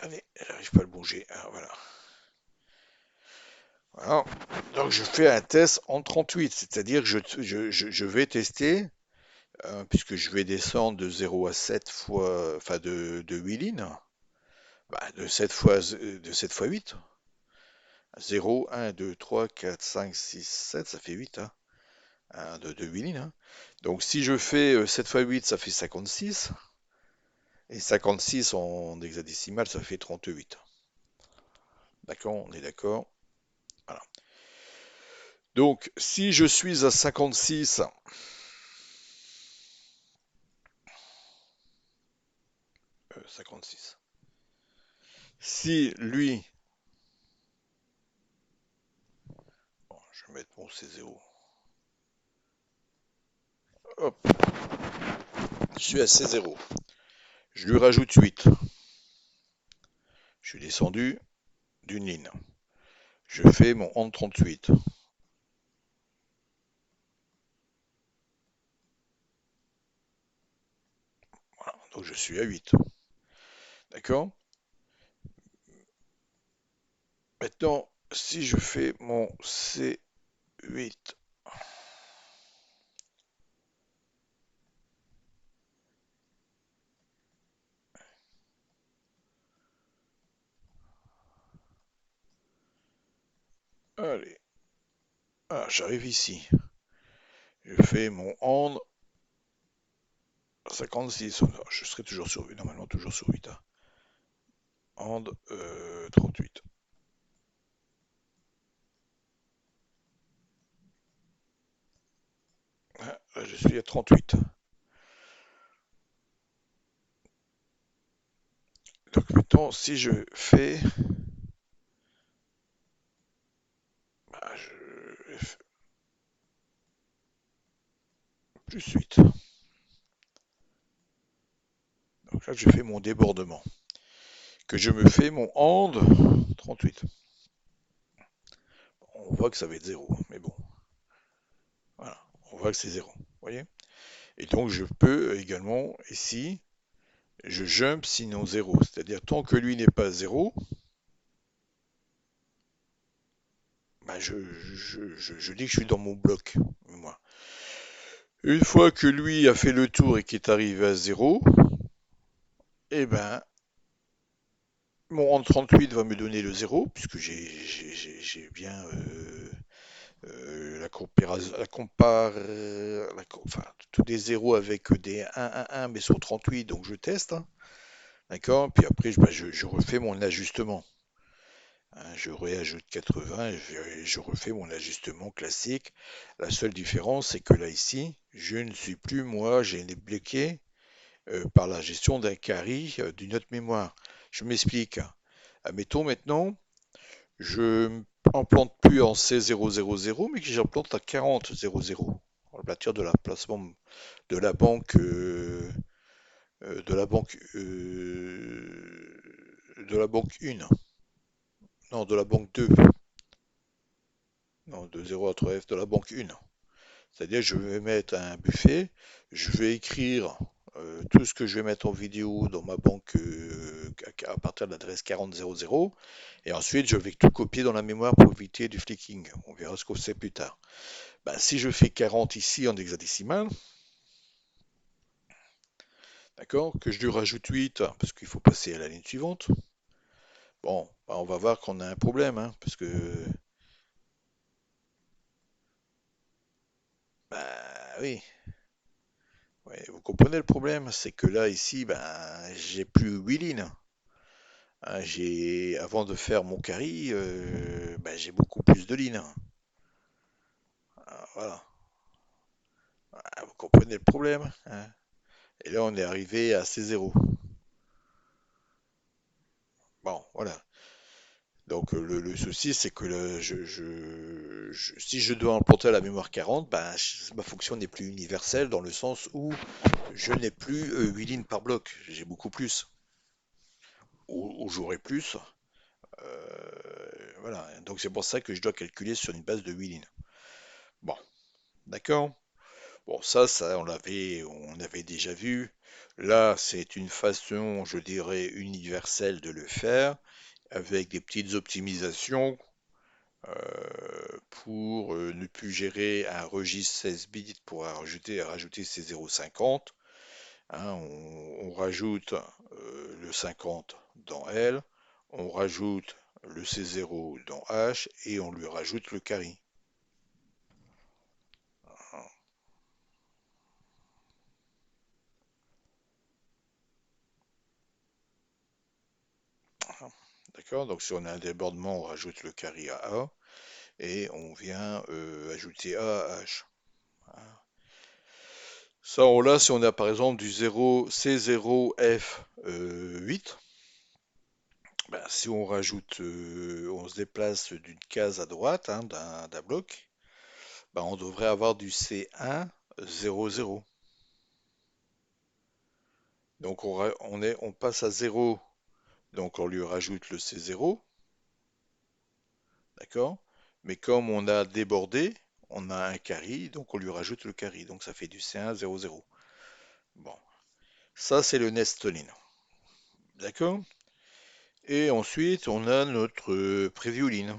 [SPEAKER 1] Allez, j'arrive pas à le bouger. Ah, voilà. Voilà. Donc je fais un test en 38, c'est-à-dire que je vais tester, puisque je vais descendre de 0 à 7 fois, enfin de 8 lignes, bah, de 7 fois 8. 0, 1, 2, 3, 4, 5, 6, 7, ça fait 8, hein. hein, de 8 lignes, hein. Donc si je fais 7 fois 8, ça fait 56. Et 56 en hexadécimal, ça fait 38. D'accord, on est d'accord. Voilà. Donc si je suis à 56, 56. Si lui, bon, je vais mettre mon C0. Hop, je suis à C0. Je lui rajoute 8. Je suis descendu d'une ligne. Je fais mon AND 38. Voilà, donc je suis à 8. D'accord? Maintenant, si je fais mon C8, allez, j'arrive ici. Je fais mon AND 56. Je serai toujours sur 8, normalement toujours sur 8. Hein. AND 38. Là, je suis à 38. Donc maintenant, si je fais plus 8. Donc là, je fais mon débordement. Que je me fais mon AND 38. On voit que ça va être 0, mais bon, voilà, on voit que c'est 0. Vous voyez? Et donc je peux également, ici, je jump sinon 0. C'est-à-dire tant que lui n'est pas 0, bah je dis que je suis dans mon bloc. Moi. Une fois que lui a fait le tour et qu'il est arrivé à 0, eh ben, mon AND 38 va me donner le 0, puisque j'ai bien enfin, tous des zéros avec des 1, mais sur 38, donc je teste. Hein. D'accord? Puis après, je refais mon ajustement. Hein, je réajoute 80 et je refais mon ajustement classique. La seule différence, c'est que là, ici, je ne suis plus, moi, j'ai été bloqué par la gestion d'un carry d'une autre mémoire. Je m'explique. Admettons maintenant, je n'implante plus en C000, mais que j'implante à 4000. À partir de la placement de la banque de la banque de la banque 1. Non, de la banque 2. Non, de 0 à 3F de la banque 1. C'est-à-dire je vais mettre un buffet, je vais écrire tout ce que je vais mettre en vidéo dans ma banque à partir de l'adresse 4000 et ensuite je vais tout copier dans la mémoire pour éviter du flicking. On verra ce que c'est plus tard. Ben, si je fais 40 ici en hexadécimal, d'accord, que je lui rajoute 8 parce qu'il faut passer à la ligne suivante, bon, ben, on va voir qu'on a un problème, hein, parce que oui, ouais, vous comprenez le problème, c'est que là ici, ben j'ai plus 8 lignes. Hein, avant de faire mon carry, ben, j'ai beaucoup plus de lignes. Voilà. Vous comprenez le problème, hein. Et là, on est arrivé à C0. Bon, voilà. Donc, le souci, c'est que si je dois implanter la mémoire 40, ben, ma fonction n'est plus universelle dans le sens où je n'ai plus 8 lignes par bloc. J'ai beaucoup plus. Ou j'aurai plus. Voilà. Donc, c'est pour ça que je dois calculer sur une base de 8 lignes. Bon, d'accord? Bon, ça, on avait déjà vu. Là, c'est une façon, je dirais, universelle de le faire, avec des petites optimisations pour ne plus gérer un registre 16 bits pour rajouter ces 0,50. Hein, on rajoute le 50 dans L, on rajoute le C0 dans H et on lui rajoute le carry. D'accord? Donc si on a un débordement, on rajoute le carré à A et on vient ajouter A à H. Voilà. Ça, on l'a si on a par exemple du 0, C0F 8. Ben, si on rajoute, on se déplace d'une case à droite hein, d'un bloc, ben, on devrait avoir du C1 0, 0. Donc on passe à 0, donc on lui rajoute le C0, d'accord? Mais comme on a débordé, on a un carré, donc on lui rajoute le carré, donc ça fait du C1 0, 0. Bon, ça c'est le Nestolin, d'accord? Et ensuite on a notre prévioline.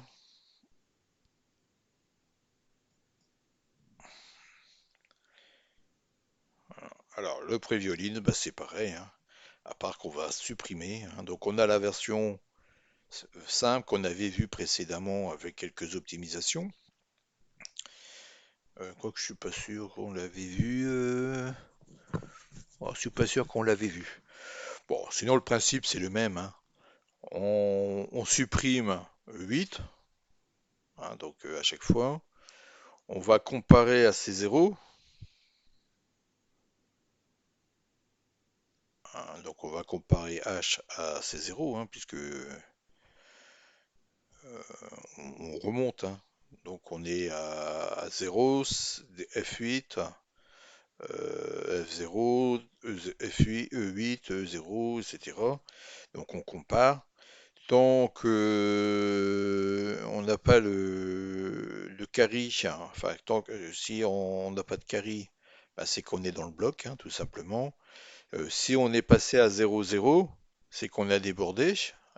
[SPEAKER 1] Alors le prévioline, bah, c'est pareil, hein, à part qu'on va supprimer, hein. Donc on a la version simple qu'on avait vue précédemment avec quelques optimisations. Quoique je suis pas sûr qu'on l'avait vu. Oh, je suis pas sûr qu'on l'avait vu. Bon, sinon le principe c'est le même, hein. On supprime 8, hein, donc à chaque fois. On va comparer à ces zéros, hein, donc on va comparer H à ces zéros, hein, puisque on remonte, hein. Donc on est à 0, F8, F0, F8, E8, E0, etc. Donc on compare. Tant que on n'a pas le carry, hein, enfin tant que si on n'a pas de carry, bah, c'est qu'on est dans le bloc, hein, tout simplement. Si on est passé à 0,0, c'est qu'on a débordé.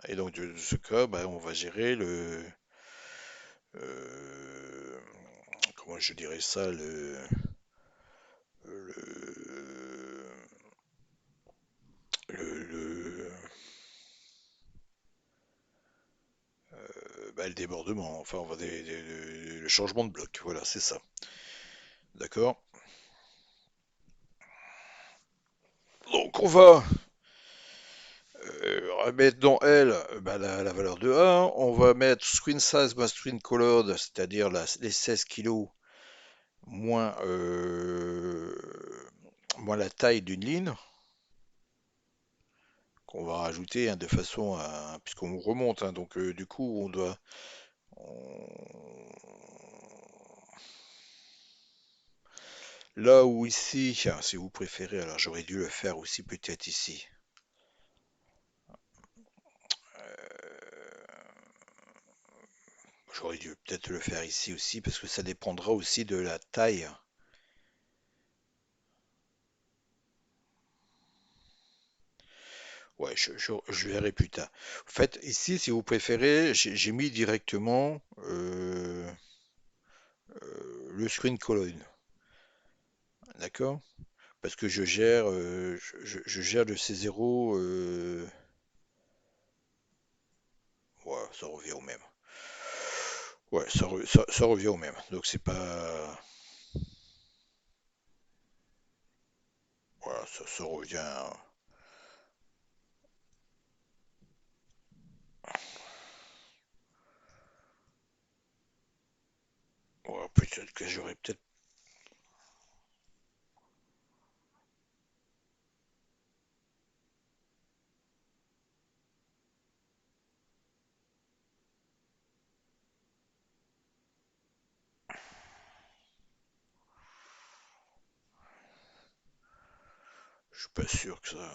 [SPEAKER 1] Et donc de ce cas, bah, on va gérer euh, comment je dirais ça, le, bah, le débordement, enfin on va le changement de bloc. Voilà, c'est ça. D'accord? Donc on va remettre dans L bah, la valeur de A. On va mettre screen size by screen colored, c'est-à-dire les 16 kilos moins, moins la taille d'une ligne qu'on va rajouter hein, de façon à puisqu'on remonte hein, donc du coup on doit on- là où ici ah, si vous préférez alors j'aurais dû le faire aussi peut-être ici. J'aurais dû peut-être le faire ici aussi parce que ça dépendra aussi de la taille. Ouais, je verrai plus tard. En fait, ici, si vous préférez, j'ai mis directement le screen colon. D'accord? Parce que je gère, je gère le C0. Ouais, ça revient au même. Ouais, ça revient au même. Donc c'est pas. Voilà, ça revient. Ouais, peut-être que j'aurais peut-être. Je suis pas sûr que ça.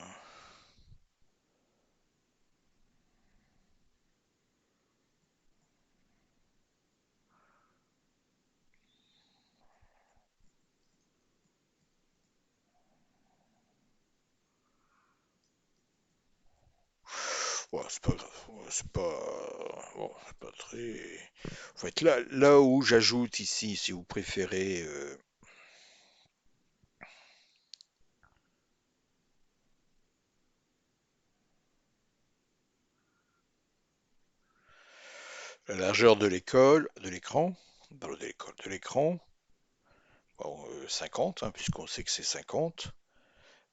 [SPEAKER 1] Ouais, c'est pas grave. Ouais, c'est pas. Bon, c'est pas très. En fait, là où j'ajoute ici, si vous préférez, la largeur de l'écran, pardon, de l'écran, bon, 50, hein, puisqu'on sait que c'est 50.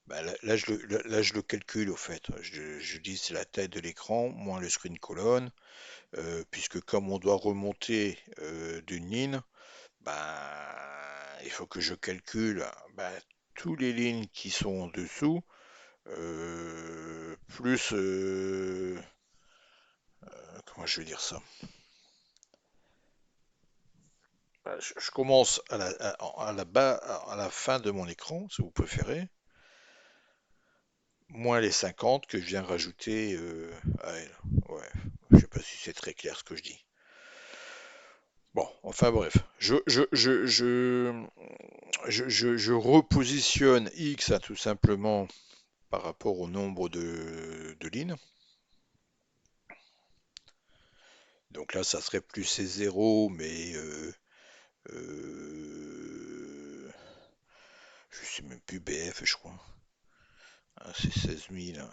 [SPEAKER 1] Bah, là, je le calcule au fait. Je dis c'est la taille de l'écran moins le screen colon, puisque comme on doit remonter d'une ligne, bah, il faut que je calcule bah, tous les lignes qui sont en dessous, plus comment je vais dire ça? Bah, je commence à la bas, à la fin de mon écran, si vous préférez, moins les 50 que je viens rajouter à elle. Ouais, je sais pas si c'est très clair ce que je dis. Bon, enfin bref, je repositionne X tout simplement par rapport au nombre de lignes. Donc là, ça serait plus ces 0, mais euh, je sais même plus BF, je crois. Ah, c'est 16 000.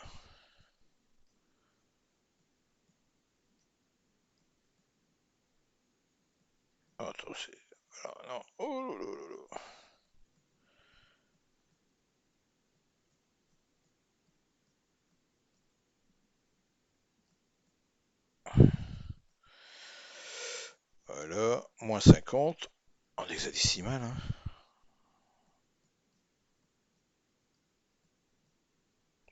[SPEAKER 1] Ah, attends, c'est. Alors, non. Oh là là là là. Voilà, moins 50 en hexadécimal, hein.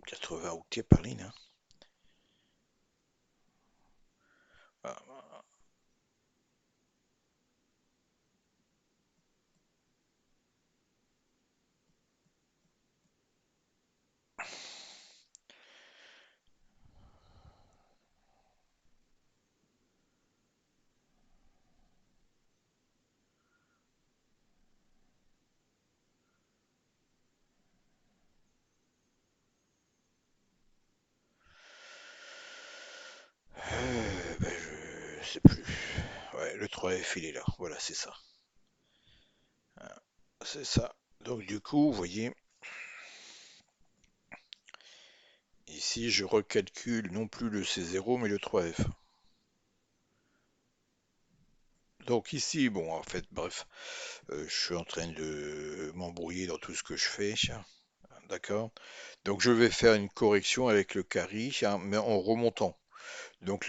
[SPEAKER 1] 80 octets par ligne, hein. Ah, ben, je sais plus. Ouais, le 3F, il est là. Voilà, c'est ça. Hein, c'est ça. Donc du coup, vous voyez, ici, je recalcule non plus le C0, mais le 3F. Donc ici, bon, en fait, bref, je suis en train de m'embrouiller dans tout ce que je fais, hein, d'accord? Donc je vais faire une correction avec le carry, hein, mais en remontant. Donc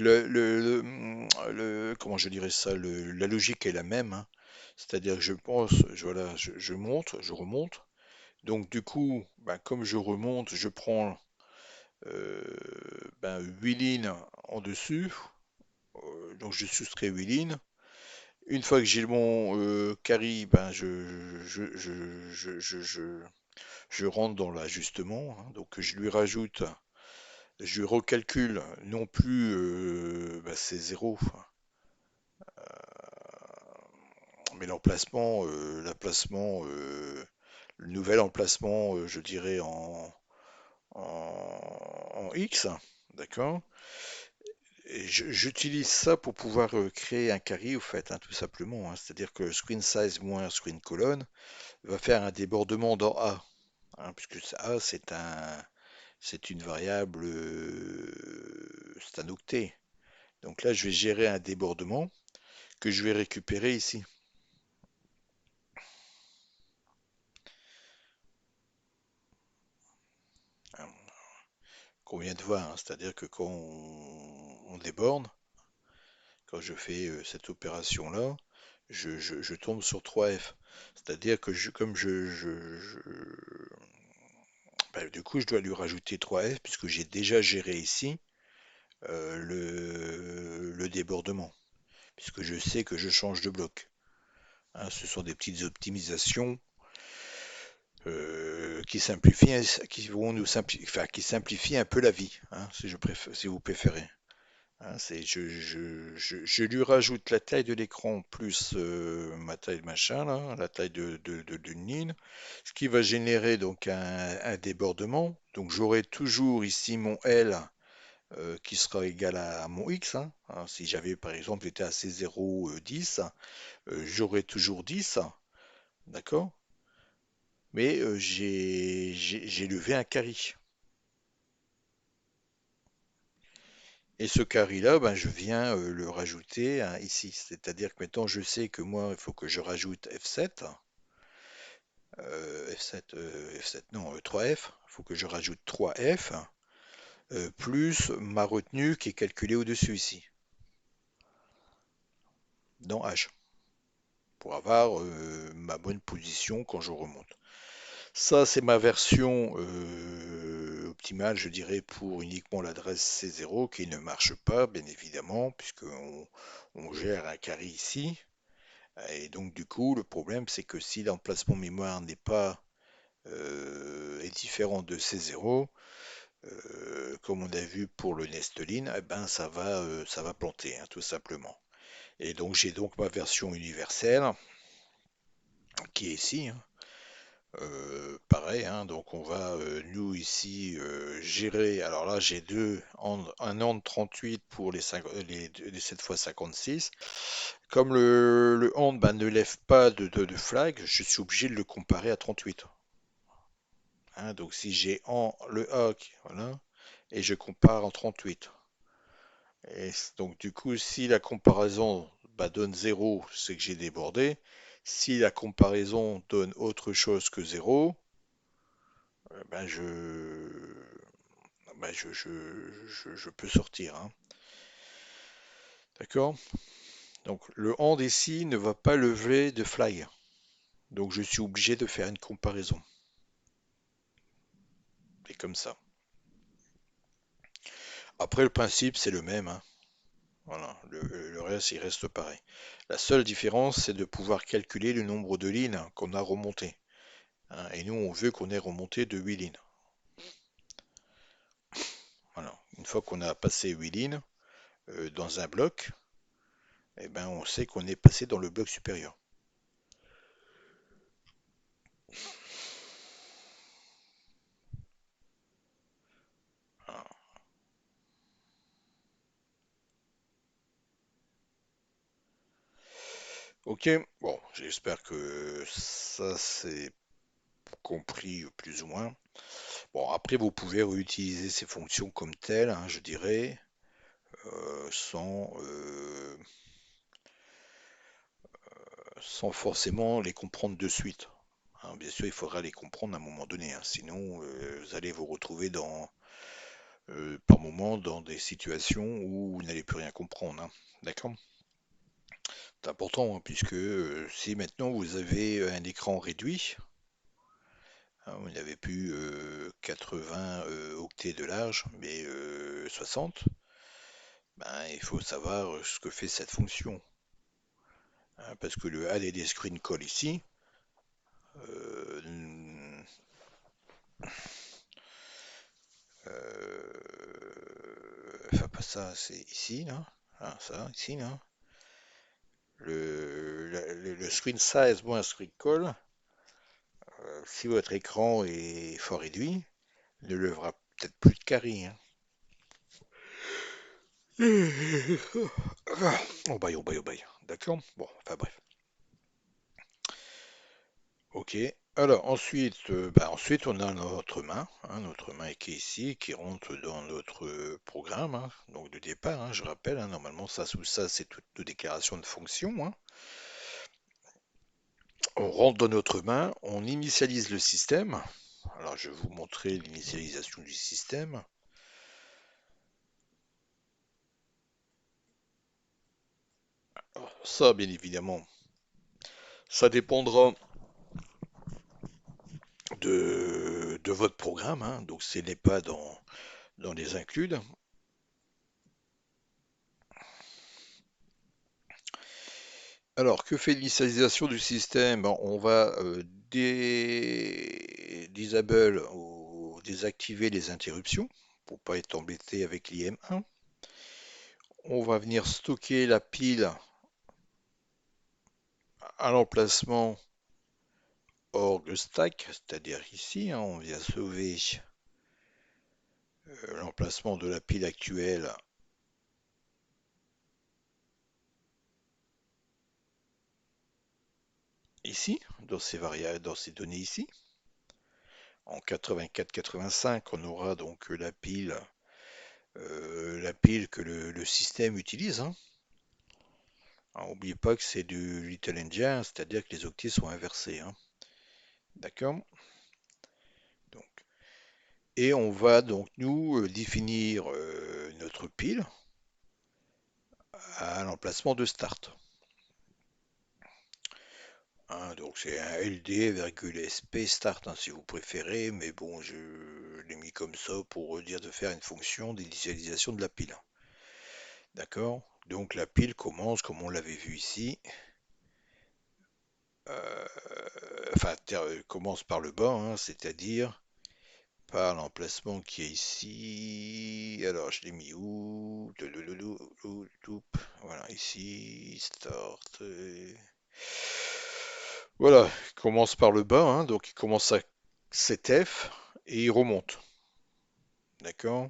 [SPEAKER 1] comment je dirais ça, la logique est la même, hein. C'est-à-dire que je pense, voilà, je monte, je remonte. Donc du coup, ben, comme je remonte, je prends euh, ben, 8 lignes en dessus. Donc je soustrais 8 lignes. Une fois que j'ai mon carry, ben, je rentre dans l'ajustement, hein. Donc je lui rajoute, je lui recalcule non plus ben, c'est 0, mais le nouvel emplacement, je dirais en X, d'accord? Et j'utilise ça pour pouvoir créer un carry, au fait, hein, tout simplement, hein. C'est-à-dire que screen size moins screen colon va faire un débordement dans A, hein, puisque A, c'est une variable, c'est un octet. Donc là, je vais gérer un débordement que je vais récupérer ici, hein, qu'on vient de voir, hein. C'est-à-dire que quand on déborde, quand je fais cette opération-là, je tombe sur 3F. C'est-à-dire que comme bah, du coup, je dois lui rajouter 3F puisque j'ai déjà géré ici le débordement, puisque je sais que je change de bloc, hein. Ce sont des petites optimisations qui vont nous simplifier, enfin, qui simplifient un peu la vie, hein, si vous préférez. Hein, je lui rajoute la taille de l'écran plus ma taille de machin, là, la taille d'une ligne, ce qui va générer donc un débordement. Donc j'aurai toujours ici mon L qui sera égal à mon X, hein. Hein, si j'avais par exemple été à C0, 10, j'aurais toujours 10, d'accord? Mais j'ai levé un carry. Et ce carry-là, ben, je viens le rajouter hein, ici. C'est-à-dire que maintenant, je sais que moi, il faut que je rajoute F7. F7, F7, non, 3F. Il faut que je rajoute 3F, plus ma retenue qui est calculée au-dessus ici, dans H, pour avoir ma bonne position quand je remonte. Ça, c'est ma version optimale, je dirais, pour uniquement l'adresse C0 qui ne marche pas, bien évidemment, puisqu'on gère un carré ici. Et donc, du coup, le problème, c'est que si l'emplacement mémoire n'est pas est différent de C0, comme on a vu pour le Nesteline, eh ben, ça va planter, hein, tout simplement. Et donc, j'ai donc ma version universelle qui est ici, hein. Pareil, hein, donc on va nous ici gérer. Alors là, j'ai un AND 38 pour les 7 fois 56. Comme le AND bah, ne lève pas de flag, je suis obligé de le comparer à 38. Hein, donc si j'ai le A, voilà, et je compare en 38. Donc du coup, si la comparaison bah, donne 0, c'est que j'ai débordé. Si la comparaison donne autre chose que 0, ben je peux sortir, hein. D'accord? Donc le hand ici ne va pas lever de flag. Donc je suis obligé de faire une comparaison. C'est comme ça. Après le principe c'est le même, hein. Voilà, le reste il reste pareil. La seule différence c'est de pouvoir calculer le nombre de lignes qu'on a remonté, hein. Et nous on veut qu'on ait remonté de 8 lignes. Voilà. Une fois qu'on a passé 8 lignes dans un bloc, eh ben, on sait qu'on est passé dans le bloc supérieur. Voilà. Ok, bon, j'espère que ça c'est compris plus ou moins. Bon, après vous pouvez réutiliser ces fonctions comme telles, hein, je dirais, sans forcément les comprendre de suite. Hein, bien sûr, il faudra les comprendre à un moment donné, hein, sinon vous allez vous retrouver par moment dans des situations où vous n'allez plus rien comprendre, hein. D'accord? C'est important, hein, puisque si maintenant vous avez un écran réduit, hein, vous n'avez plus 80 octets de large, mais 60, ben, il faut savoir ce que fait cette fonction, hein, parce que le add screen call ici, euh, enfin pas ça, c'est ici, là, ah, ça, ici, là, le screen size moins screen call, si votre écran est fort réduit, ne lèvera peut-être plus de carré, hein. Oh bye, oh bye, oh bye. D'accord? Bon, enfin bref. Ok. Alors ensuite, ensuite on a notre main, hein, notre main qui est ici, qui rentre dans notre programme, hein, donc de départ, hein, je rappelle, hein, normalement ça sous ça c'est toute nos déclarations de fonction, hein. On rentre dans notre main, on initialise le système. Alors je vais vous montrer l'initialisation du système. Alors, ça, bien évidemment, ça dépendra de votre programme, hein, donc ce n'est pas dans les includes. Alors, que fait l'initialisation du système? Ben, on va disable ou désactiver les interruptions pour pas être embêté avec l'IM1. On va venir stocker la pile à l'emplacement org stack, c'est-à-dire ici, hein, on vient sauver l'emplacement de la pile actuelle ici, dans ces variables, dans ces données ici. En 84-85, on aura donc la pile que le système utilise, hein. Alors, n'oubliez pas que c'est du Little Endian, c'est-à-dire que les octets sont inversés, hein. D'accord? Donc, et on va donc nous définir notre pile à l'emplacement de start. Hein, donc c'est un LD, SP start hein, si vous préférez, mais bon, je l'ai mis comme ça pour dire de faire une fonction d'initialisation de la pile. D'accord? Donc la pile commence comme on l'avait vu ici. euh, commence par le bas, hein, c'est-à-dire par l'emplacement qui est ici. Alors je l'ai mis où? Voilà, ici, start. Voilà, il commence par le bas, hein, donc il commence à 7F et il remonte. D'accord?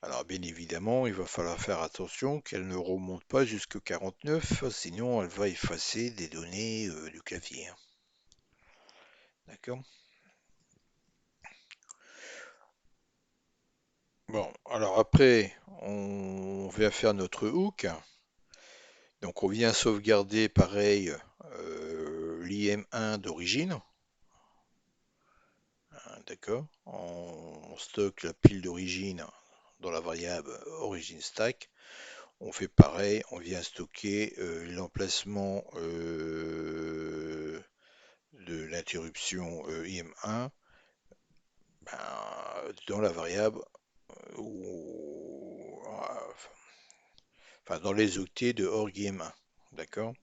[SPEAKER 1] Alors bien évidemment, il va falloir faire attention qu'elle ne remonte pas jusqu'à 49, sinon elle va effacer des données du clavier. Hein. D'accord? Bon, alors après, on vient faire notre hook. Donc on vient sauvegarder pareil l'IM1 d'origine. Hein, d'accord? On stocke la pile d'origine dans la variable origin stack. On fait pareil, on vient stocker l'emplacement de l'interruption IM1 dans la variable enfin dans les octets de org IM1. D'accord?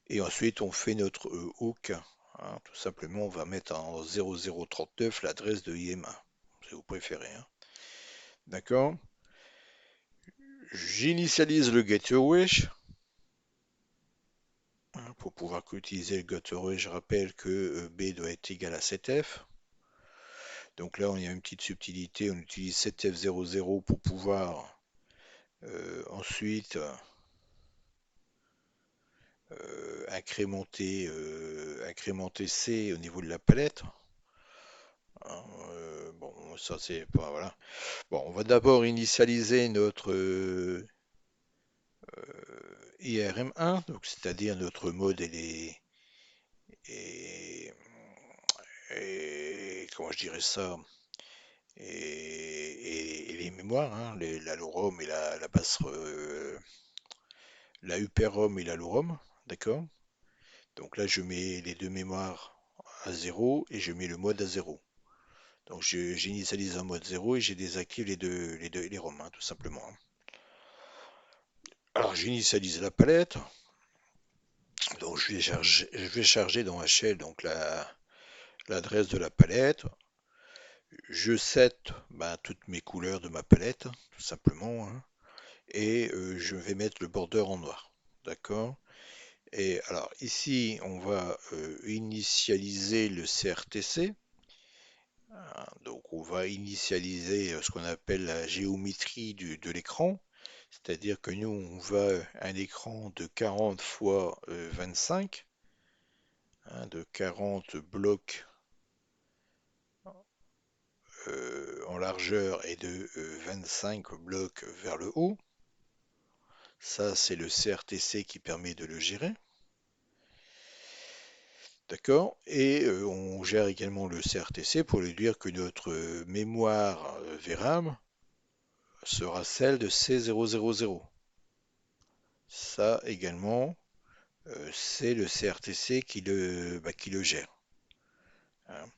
[SPEAKER 1] Et ensuite on fait notre hook. Hein, tout simplement, on va mettre en 0039 l'adresse de IM1, si vous préférez. Hein. D'accord? J'initialise le gateway. Hein, pour pouvoir utiliser le gateway, je rappelle que B doit être égal à 7F. Donc là, on y a une petite subtilité, on utilise 7F00 pour pouvoir ensuite incrémenter C au niveau de la palette. Hein, bon, ça c'est pas voilà. Bon, on va d'abord initialiser notre IRM1, donc c'est-à-dire notre mode et, et comment je dirais ça et les mémoires, hein, la LOROM et la basse la UPROM et la LOROM, d'accord? Donc là je mets les deux mémoires à 0 et je mets le mode à 0. Donc j'initialise en mode 0 et je désactive les ROM, hein, tout simplement. Alors j'initialise la palette. Donc je vais charger dans HL donc l'adresse de la palette. Je set toutes mes couleurs de ma palette, tout simplement. Hein, et je vais mettre le border en noir. D'accord? Et alors ici, on va initialiser le CRTC. Hein, donc on va initialiser ce qu'on appelle la géométrie de l'écran. C'est-à-dire que nous, on va un écran de 40 fois 25, hein, de 40 blocs en largeur et de 25 blocs vers le haut. Ça, c'est le CRTC qui permet de le gérer. D'accord? Et on gère également le CRTC pour lui dire que notre mémoire VRAM sera celle de C000. Ça également, c'est le CRTC qui le gère. Hein.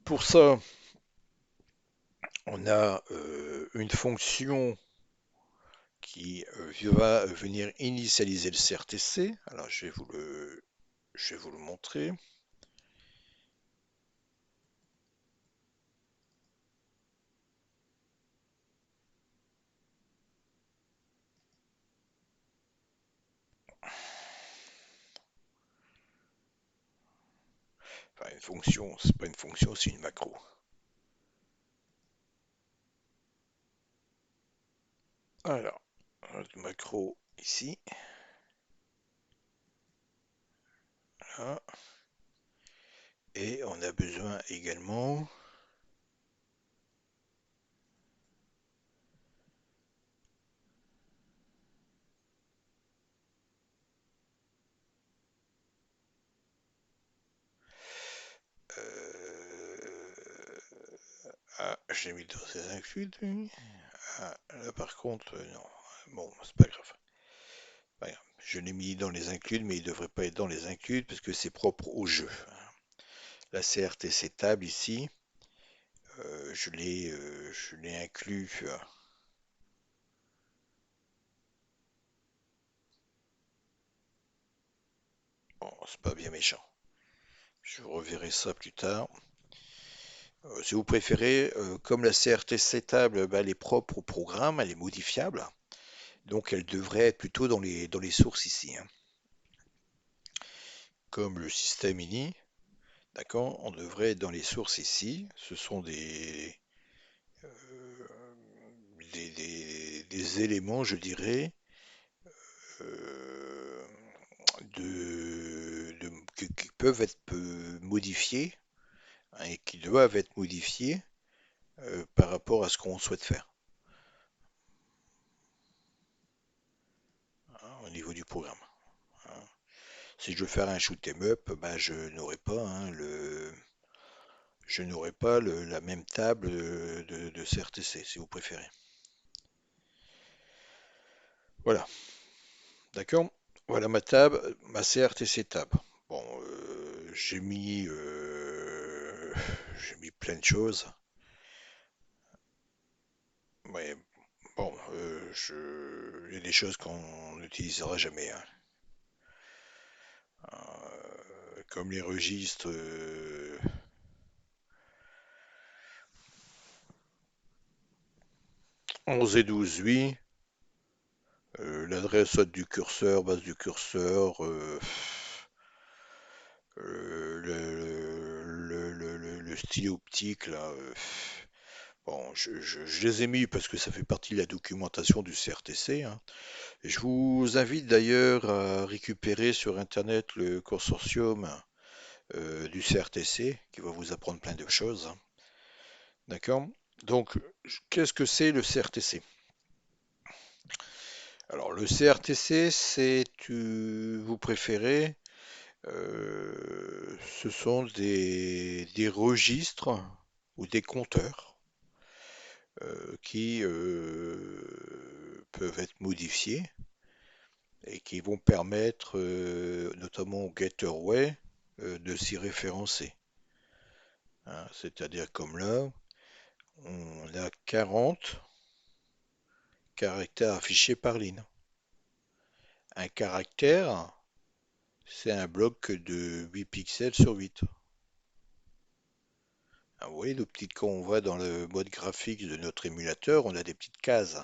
[SPEAKER 1] Pour ça, on a une fonction qui va venir initialiser le CRTC. Alors je vais vous le montrer. Enfin, une fonction, c'est pas une fonction, c'est une macro. Alors, notre macro ici. Là. Et on a besoin également je l'ai mis dans ces inclus. Ah, là par contre, non. Bon, c'est pas grave. Pas grave. Je l'ai mis dans les includes, mais il ne devrait pas être dans les includes parce que c'est propre au jeu. La CRTC table ici, je l'ai inclus. Bon, c'est pas bien méchant. Je reverrai ça plus tard. Si vous préférez, comme la CRTC table, bah, elle est propre au programme, elle est modifiable. Donc elle devrait être plutôt dans les sources ici, hein. Comme le système ini, d'accord, on devrait être dans les sources ici. Ce sont des éléments, je dirais, euh, qui peuvent être modifiés, hein, et qui doivent être modifiés par rapport à ce qu'on souhaite faire, hein, au niveau du programme, hein. Si je veux faire un shoot 'em up, bah, je n'aurai pas la même table de CRTC, si vous préférez. Voilà, d'accord? Voilà ma table, ma CRTC table. Bon, j'ai mis plein de choses. Ouais, bon, il y a des choses qu'on n'utilisera jamais, hein. Comme les registres 11 et 12, oui. L'adresse soit du curseur, base du curseur, le stylet optique, là. Bon, je les ai mis parce que ça fait partie de la documentation du CRTC, hein. Et je vous invite d'ailleurs à récupérer sur Internet le consortium du CRTC qui va vous apprendre plein de choses, hein. D'accord? Donc, qu'est-ce que c'est le CRTC? Alors, le CRTC, vous préférez, ce sont des registres ou des compteurs qui peuvent être modifiés et qui vont permettre, notamment au Gateway, de s'y référencer, hein. C'est-à-dire comme là, on a 40 caractères affichés par ligne. Un caractère, c'est un bloc de 8 pixels sur 8. Ah, vous voyez, quand on va dans le mode graphique de notre émulateur, on a des petites cases.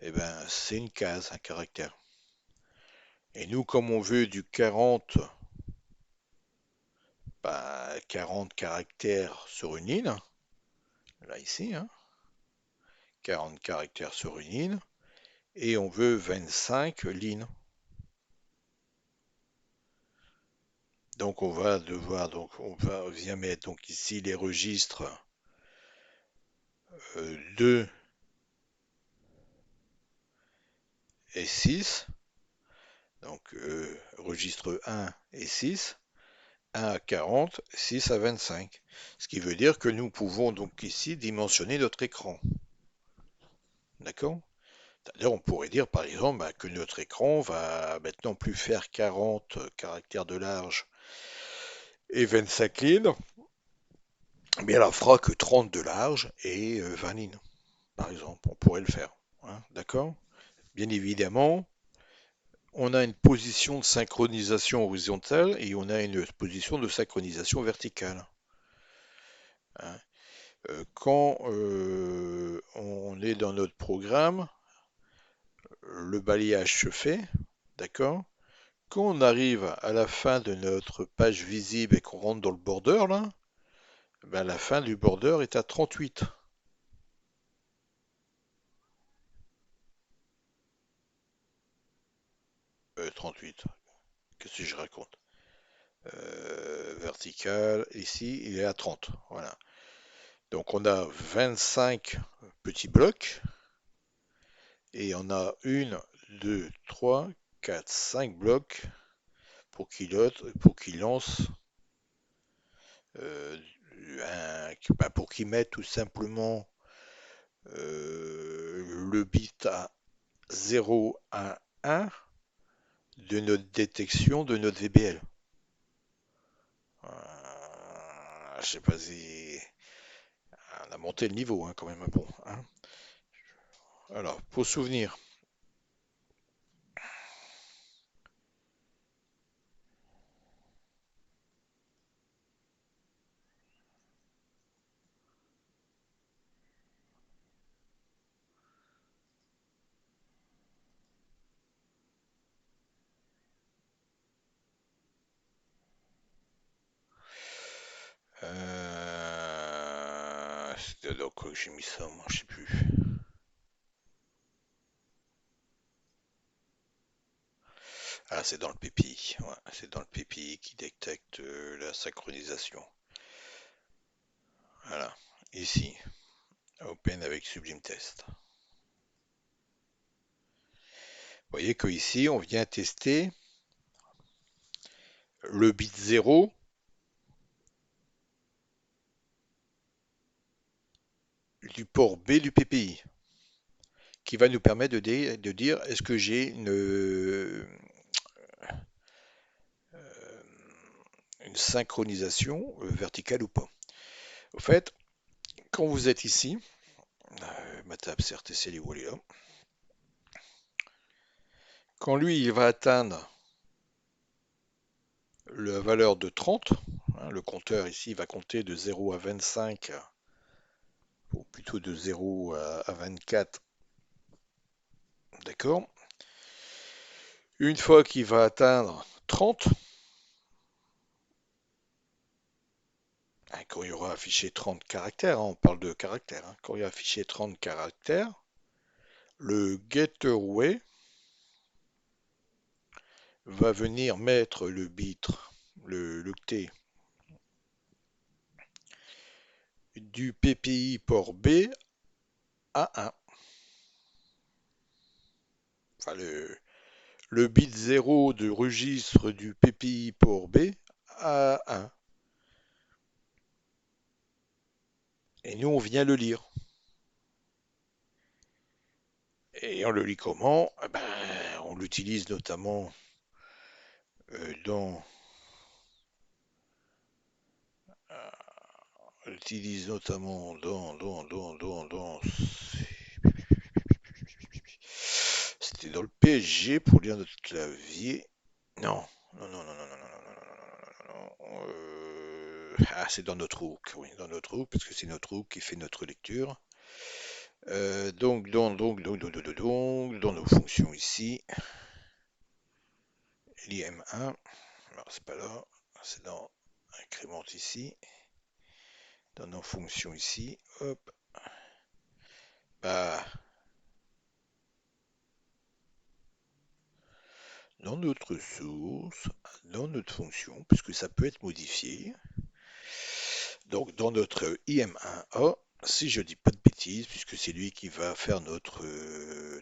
[SPEAKER 1] Eh ben, c'est une case, un caractère. Et nous, comme on veut du 40, bah, 40 caractères sur une ligne, là ici, hein, 40 caractères sur une ligne, et on veut 25 lignes. Donc on va devoir, vient mettre donc ici les registres 2 et 6. Donc registre 1 et 6. 1 à 40, 6 à 25. Ce qui veut dire que nous pouvons donc ici dimensionner notre écran. D'accord? C'est-à-dire, on pourrait dire par exemple bah, que notre écran va maintenant plus faire 40 caractères de large et 25 lignes, mais elle en fera que 30 de large et 20 lignes, par exemple. On pourrait le faire, hein, d'accord? Bien évidemment, on a une position de synchronisation horizontale et on a une position de synchronisation verticale, hein. Quand on est dans notre programme, le balayage se fait, d'accord? Quand on arrive à la fin de notre page visible et qu'on rentre dans le border, là, ben la fin du border est à 38. 38. Qu'est-ce que je raconte? Vertical, ici, il est à 30. Voilà. Donc on a 25 petits blocs et on a 1, 2, 3, 4, 5 blocs pour qu'il lance bah, pour qu'il mette tout simplement le bit à 0 à 1 de notre détection de notre VBL. Je sais pas si on a monté le niveau hein, quand même. Bon, hein. Alors, pour souvenir, c'était donc que j'ai mis ça, moi, je sais plus. Ah, c'est dans le PPI. Ouais, c'est dans le PPI qui détecte la synchronisation. Voilà. Ici, Open avec Sublime Test. Vous voyez que ici, on vient tester le bit 0 du port B du PPI, qui va nous permettre de dire est-ce que j'ai une synchronisation verticale ou pas. Au fait, quand vous êtes ici, ma table CRTC, elle est où elle est là. Quand lui, il va atteindre la valeur de 30, hein, le compteur ici va compter de 0 à 25, ou plutôt de 0 à 24, d'accord. Une fois qu'il va atteindre 30, hein, quand il y aura affiché 30 caractères, hein, on parle de caractères, hein, quand il y a affiché 30 caractères, le gateway va venir mettre le bit, l'octet du PPI port B à 1. Enfin, le bit 0 du registre du PPI port B à 1. Et nous, on vient le lire. Et on le lit comment? Eh ben, on l'utilise notamment dans... On l'utilise notamment C'était dans le PSG pour lire notre clavier. Non, non, non, non, non, non, non, non, non, non, non, non. Ah, c'est dans notre hook, oui, dans notre hook, parce que c'est notre hook qui fait notre lecture. Dans nos fonctions ici, l'IM1, alors c'est pas là, c'est dans incrémente ici, dans nos fonctions ici, hop, bah, dans notre source, dans notre fonction, puisque ça peut être modifié, donc dans notre IM1A, si je dis pas de bêtises, puisque c'est lui qui va faire notre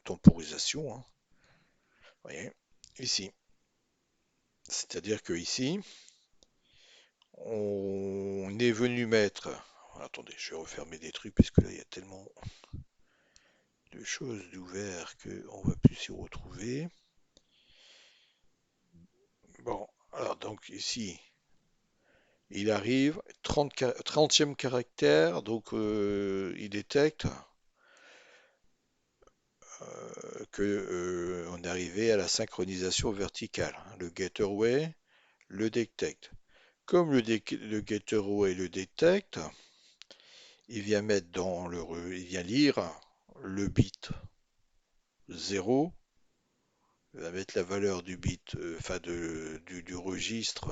[SPEAKER 1] temporisation, hein, vous voyez, ici. C'est-à-dire que ici, on est venu mettre. Attendez, je vais refermer des trucs parce que là il y a tellement de choses d'ouvert qu'on va plus s'y retrouver. Bon, alors donc ici, il arrive 30e caractère, donc il détecte que on est arrivé à la synchronisation verticale, hein. Le gateway le détecte. Comme le gateway le détecte, il vient mettre il vient lire le bit 0, il va mettre la valeur du bit, enfin du registre.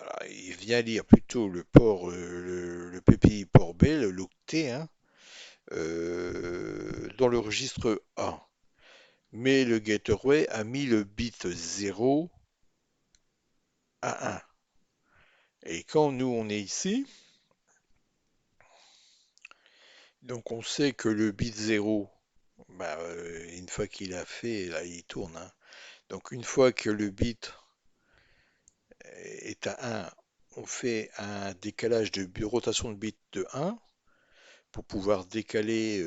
[SPEAKER 1] Alors, il vient lire plutôt le port, le PPI port B, l'octet, hein, dans le registre A. Mais le gateway a mis le bit 0 à 1. Et quand nous on est ici, donc on sait que le bit 0 Une fois qu'il a fait, là, il tourne, hein. Donc une fois que le bit est à 1, on fait un décalage de rotation de bit de 1 pour pouvoir décaler,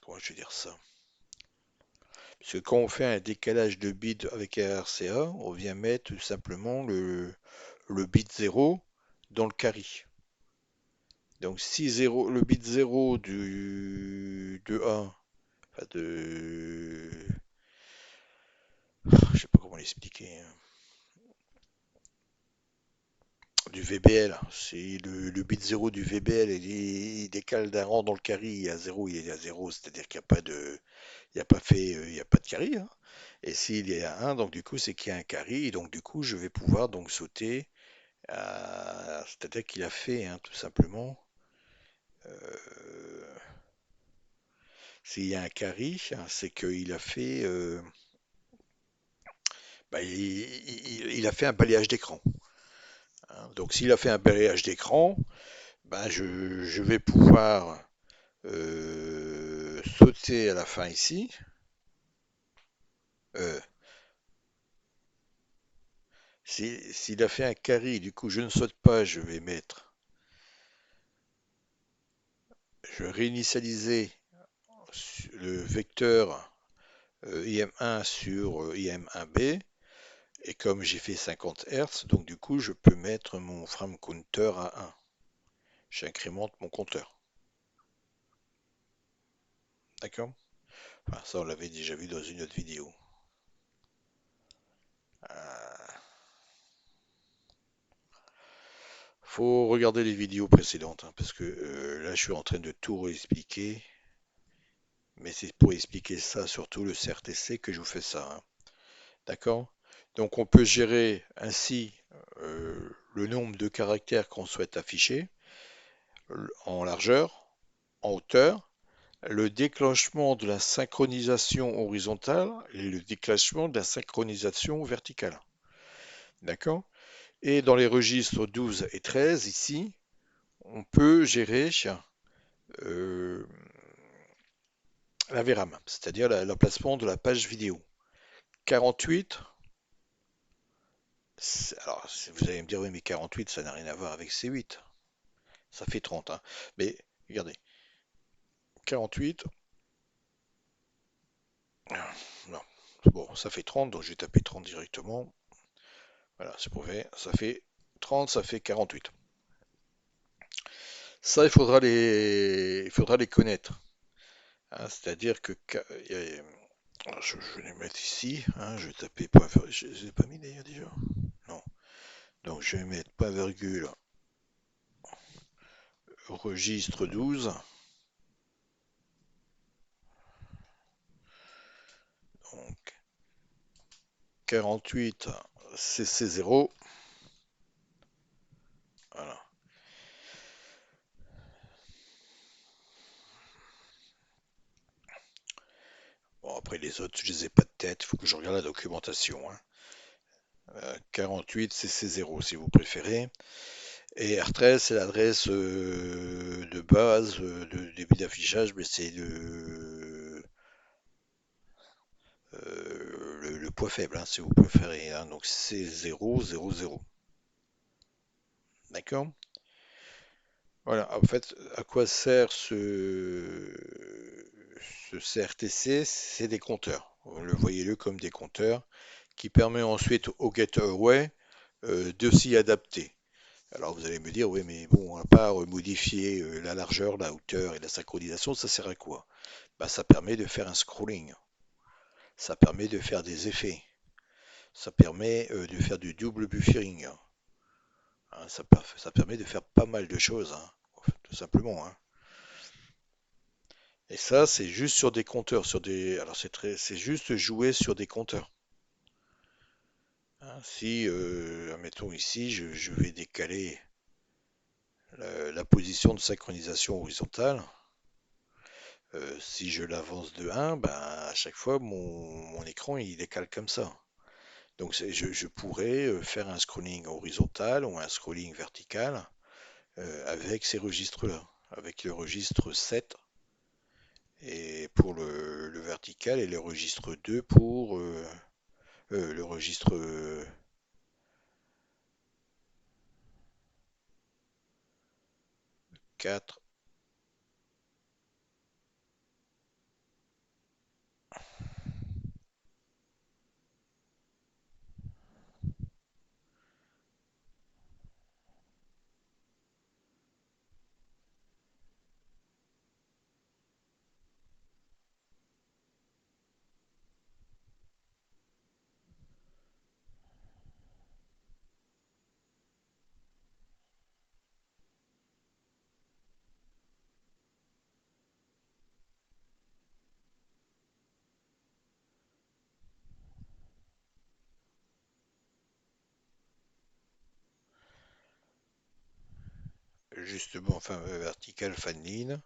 [SPEAKER 1] comment je vais dire ça? Parce que quand on fait un décalage de bits avec un RCA, on vient mettre tout simplement le bit 0 dans le carry. Donc si 0, le bit 0 de 1, enfin je sais pas comment l'expliquer, hein, du VBL, si le bit 0 du VBL il décale d'un rang dans le carry, il est à 0, il est à 0, c'est-à-dire qu'il n'y a pas de, il y a pas de carry, hein. Et s'il est à 1, donc du coup c'est qu'il y a un carry, et donc du coup je vais pouvoir donc sauter, c'est-à-dire qu'il a fait, hein, tout simplement, euh, s'il y a un carry, hein, c'est qu'il a fait, il a fait un balayage d'écran, hein. Donc s'il a fait un balayage d'écran, je vais pouvoir sauter à la fin ici. Euh, S'il a fait un carry, du coup je ne saute pas, je vais mettre, je vais réinitialiser le vecteur IM1 sur IM1B. Et comme j'ai fait 50 Hz, donc du coup je peux mettre mon frame counter à 1. J'incrémente mon compteur. D'accord? Enfin, ça on l'avait déjà vu dans une autre vidéo. Euh, Faut regarder les vidéos précédentes, hein, parce que là je suis en train de tout réexpliquer. Mais c'est pour expliquer ça, surtout le CRTC, que je vous fais ça, hein. D'accord? Donc on peut gérer ainsi le nombre de caractères qu'on souhaite afficher en largeur, en hauteur, le déclenchement de la synchronisation horizontale et le déclenchement de la synchronisation verticale. D'accord? Et dans les registres 12 et 13, ici, on peut gérer euh, la VRAM, c'est-à-dire l'emplacement de la page vidéo. 48, alors vous allez me dire, oui, mais 48, ça n'a rien à voir avec C8. Ça fait 30, hein. Mais regardez, 48, non. Bon, ça fait 30, donc je vais taper 30 directement. Voilà, c'est prouvé. Ça fait 30, ça fait 48. Ça, il faudra les connaître, hein. C'est-à-dire que je vais les mettre ici, hein, je vais taper point virgule. Je les ai pas mis d'ailleurs déjà. Non. Donc je vais mettre point virgule registre 12. Donc 48 CC0. Voilà. Bon, après les autres, je les ai pas de tête, il faut que je regarde la documentation, hein. 48 CC0 si vous préférez. Et R13, c'est l'adresse de base de début d'affichage, mais c'est le point faible, hein, si vous préférez, hein. Donc c'est 000. D'accord? Voilà, en fait, à quoi sert ce CRTC? C'est des compteurs. Voyez-le comme des compteurs qui permet ensuite au gateway de s'y adapter. Alors vous allez me dire, oui, mais bon, à part modifier la largeur, la hauteur et la synchronisation, ça sert à quoi? Ça permet de faire un scrolling, ça permet de faire des effets, ça permet de faire du double buffering, hein, ça permet de faire pas mal de choses, hein, tout simplement, hein. Et ça, c'est juste sur des compteurs, alors c'est juste jouer sur des compteurs, hein. Si, admettons ici, je vais décaler la position de synchronisation horizontale. Si je l'avance de 1, à chaque fois, mon écran, il décale comme ça. Donc je pourrais faire un scrolling horizontal ou un scrolling vertical avec ces registres-là. avec le registre 7 et pour le vertical et le registre 2 pour le registre 4. Justement, enfin vertical fan line.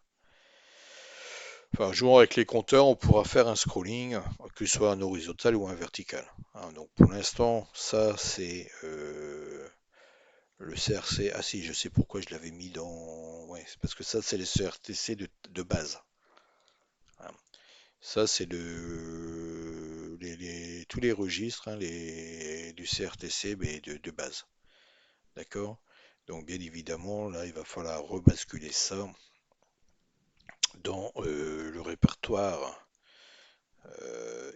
[SPEAKER 1] Enfin, jouant avec les compteurs, on pourra faire un scrolling, que ce soit un horizontal ou un vertical. Hein, donc pour l'instant, ça c'est le CRC. Ah si, je sais pourquoi je l'avais mis dans. Ouais, c'est parce que ça c'est le CRTC de base. Hein. Ça c'est tous les registres hein, du CRTC mais de base. D'accord? Donc bien évidemment, là il va falloir rebasculer ça dans le répertoire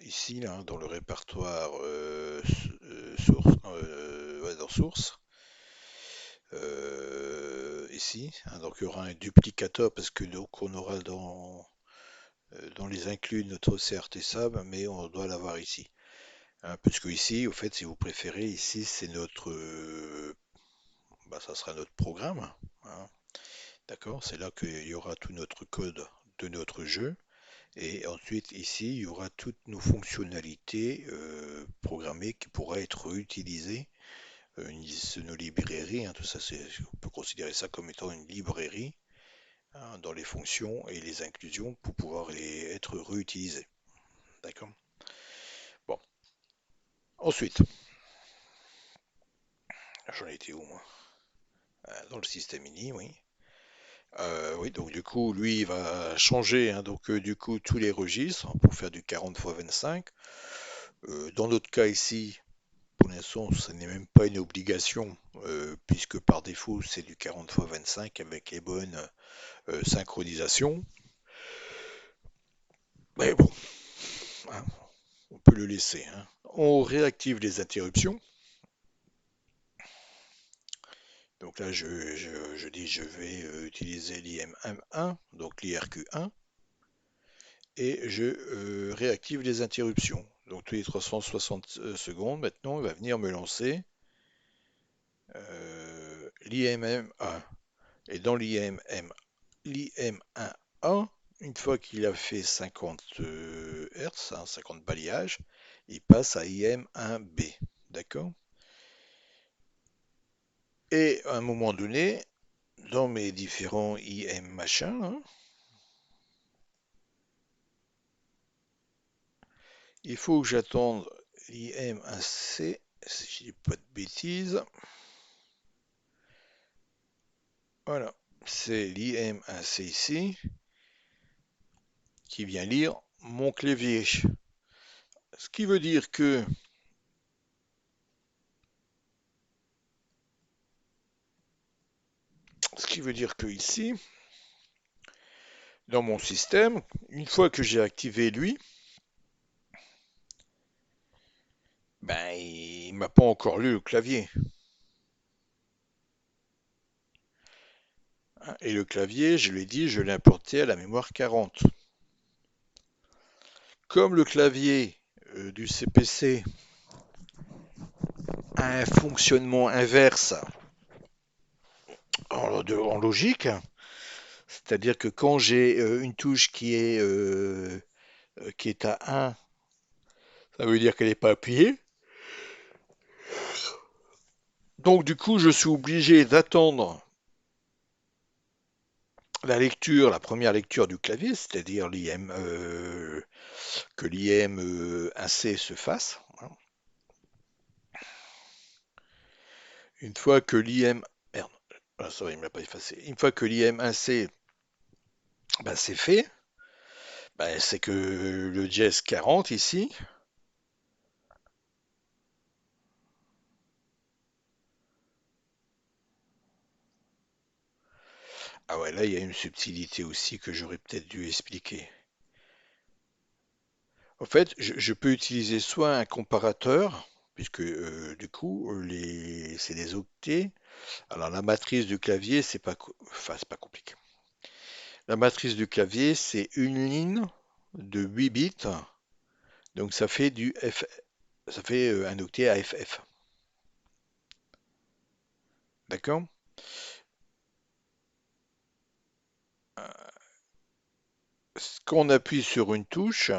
[SPEAKER 1] ici, là, dans le répertoire source, ouais, dans source, ici, hein, donc il y aura un duplicateur parce que donc on aura dans les inclus notre CRT sub, mais on doit l'avoir ici. Hein, parce que ici, au fait, si vous préférez, ici c'est notre, bah, ça sera notre programme. Hein, d'accord? C'est là qu'il y aura tout notre code de notre jeu. Et ensuite, ici, il y aura toutes nos fonctionnalités programmées qui pourraient être utilisées. Nos librairies, hein, tout ça, on peut considérer ça comme étant une librairie hein, dans les fonctions et les inclusions pour pouvoir être réutilisées. D'accord? Bon. Ensuite, j'en étais où moi? Dans le système ini, oui. Oui, donc du coup, lui, il va changer hein, donc du coup tous les registres hein, pour faire du 40 x 25. Dans notre cas ici, pour l'instant, ce n'est même pas une obligation, puisque par défaut, c'est du 40 x 25 avec les bonnes synchronisations. Mais bon, hein, on peut le laisser. Hein. On réactive les interruptions. Donc là, je dis je vais utiliser l'IM1, donc l'IRQ1, et je réactive les interruptions. Donc tous les 360 secondes, maintenant, il va venir me lancer l'IMM1. Et dans l'IM1A, une fois qu'il a fait 50 Hz, hein, 50 balayages, il passe à IM1B. D'accord? Et à un moment donné, dans mes différents IM machins, hein, il faut que j'attende l'IM1C, si je dis pas de bêtises. Voilà, c'est l'IM1C ici qui vient lire mon clavier. Ce qui veut dire que ici, dans mon système, une fois que j'ai activé lui, ben il m'a pas encore lu le clavier. Hein. Et le clavier, je l'ai dit, je l'ai importé à la mémoire 40. Comme le clavier du CPC a un fonctionnement inverse en logique, c'est-à-dire que quand j'ai une touche qui est à 1, ça veut dire qu'elle n'est pas appuyée. Donc du coup, je suis obligé d'attendre la première lecture du clavier, c'est-à-dire que l'IM1C se fasse. Hein. Une fois que l'IM... Merde, ah, ça va, il ne m'a pas effacé. Une fois que l'IM1C Ben, c'est fait. Ben, c'est que le dièse 40 ici. Ah ouais, là, il y a une subtilité aussi que j'aurais peut-être dû expliquer. En fait, je peux utiliser soit un comparateur, puisque du coup, c'est des octets. Alors, la matrice du clavier, enfin, c'est pas compliqué. La matrice du clavier, c'est une ligne de 8 bits, donc ça fait ça fait un octet AFF. D'accord? Quand on appuie sur une touche,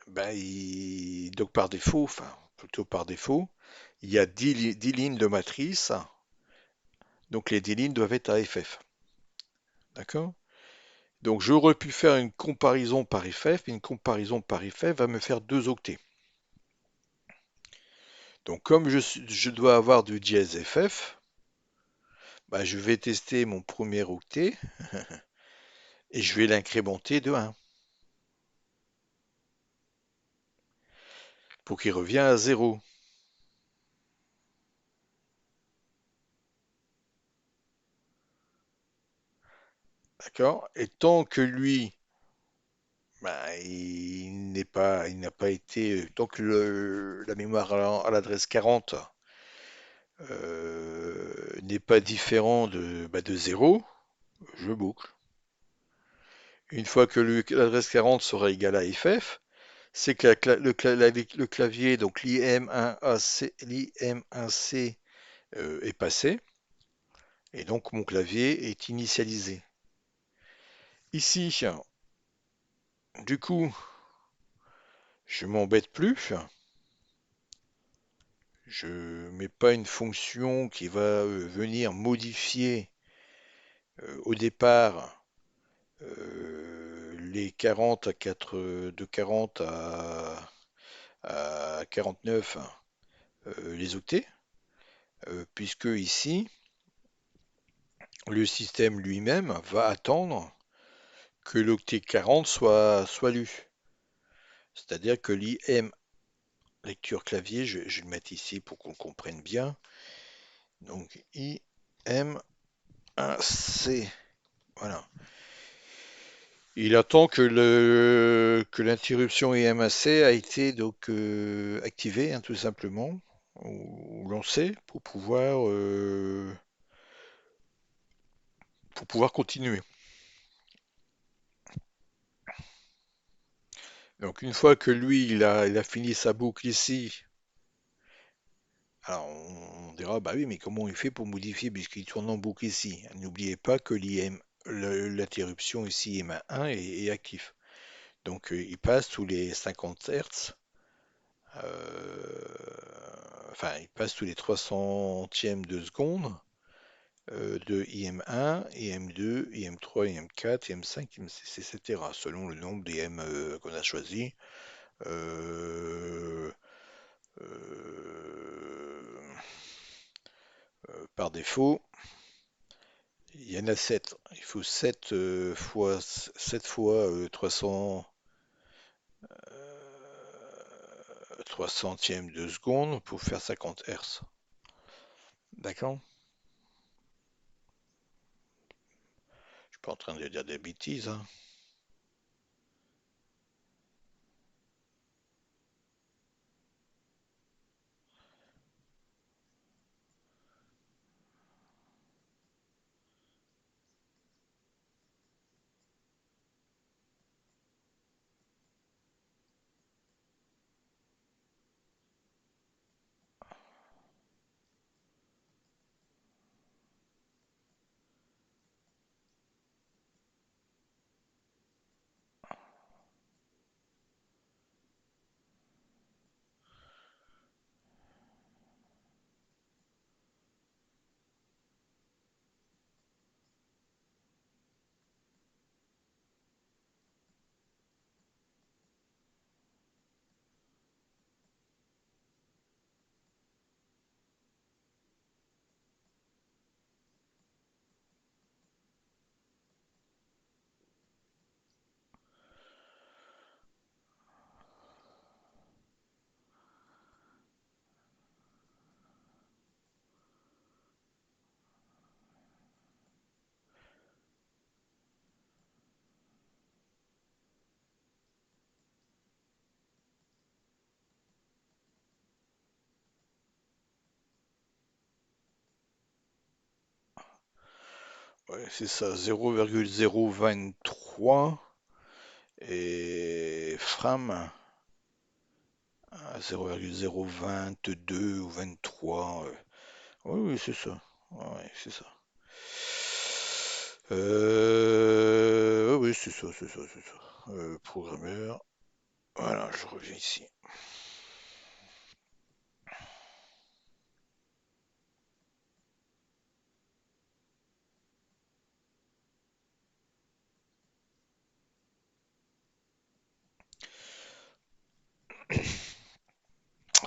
[SPEAKER 1] ben, donc par défaut, enfin plutôt par défaut, il y a 10 lignes de matrice, donc les 10 lignes doivent être AFF. D'accord? Donc j'aurais pu faire une comparaison par FF, une comparaison par FF va me faire deux octets. Donc comme je dois avoir du dièse FF, bah, je vais tester mon premier octet et je vais l'incrémenter de 1 pour qu'il revienne à 0. D'accord? Et tant que lui, bah, il n'a pas été, tant que la mémoire à l'adresse 40 n'est pas différent de 0, je boucle. Une fois que l'adresse 40 sera égale à FF, c'est que le clavier, donc l'IM1C est passé, et donc mon clavier est initialisé. Ici, du coup, je m'embête plus, je mets pas une fonction qui va venir modifier au départ les 40 à 4, de 40 à 49 les octets, puisque ici, le système lui-même va attendre que l'octet 40 soit lu. C'est-à-dire que l'IM lecture clavier, je vais le mettre ici pour qu'on comprenne bien. Donc IM1C, voilà. Il attend que l'interruption IM1C a été donc activée, hein, tout simplement, ou lancée pour pouvoir continuer. Donc une fois que lui, il a fini sa boucle ici, alors on dira, bah oui, mais comment il fait pour modifier puisqu'il tourne en boucle ici? N'oubliez pas que l'interruption ici IM1 est actif. Donc il passe tous les 50 Hz, enfin il passe tous les 300 centièmes de seconde de IM1, IM2, IM3, IM4, IM5, IM6, etc. selon le nombre d'IM qu'on a choisi. Euh, euh, Par défaut, il y en a 7. Il faut 7 fois 7 fois 300 3 centièmes de seconde pour faire 50 Hz. D'accord? Je suis pas en train de dire des bêtises, hein. Ouais, c'est ça, 0,023 et Fram à 0,022 ou 23. Oui, oui, c'est ça. Ouais, c'est ça. Oui, oui, c'est ça, c'est ça, c'est ça. Programmeur. Voilà, je reviens ici.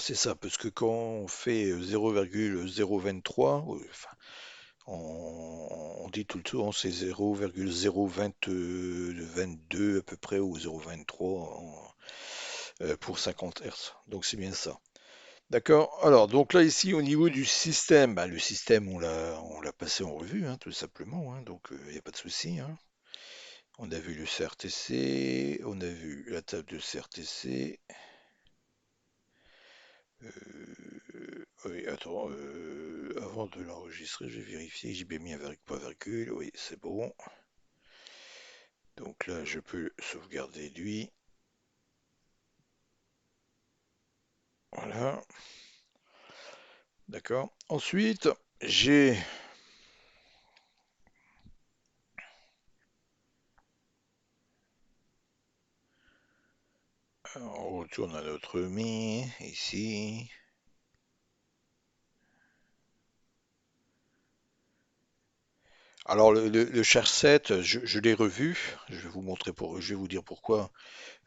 [SPEAKER 1] C'est ça, parce que quand on fait 0,023, enfin, on dit tout le temps c'est 0,022 à peu près ou 0,23 pour 50 Hz. Donc c'est bien ça. D'accord. Alors donc là ici au niveau du système, bah, le système on l'a passé en revue tout simplement. Donc il n'y a pas de souci. On a vu le CRTC, on a vu la table de CRTC. Oui, attends, avant de l'enregistrer, je vais vérifier. J'ai bien mis un point virgule. Oui, c'est bon. Donc là, je peux sauvegarder lui. Voilà. D'accord. Ensuite, j'ai. On retourne à notre mi ici. Alors le char 7, je l'ai revu. Je vais vous montrer je vais vous dire pourquoi.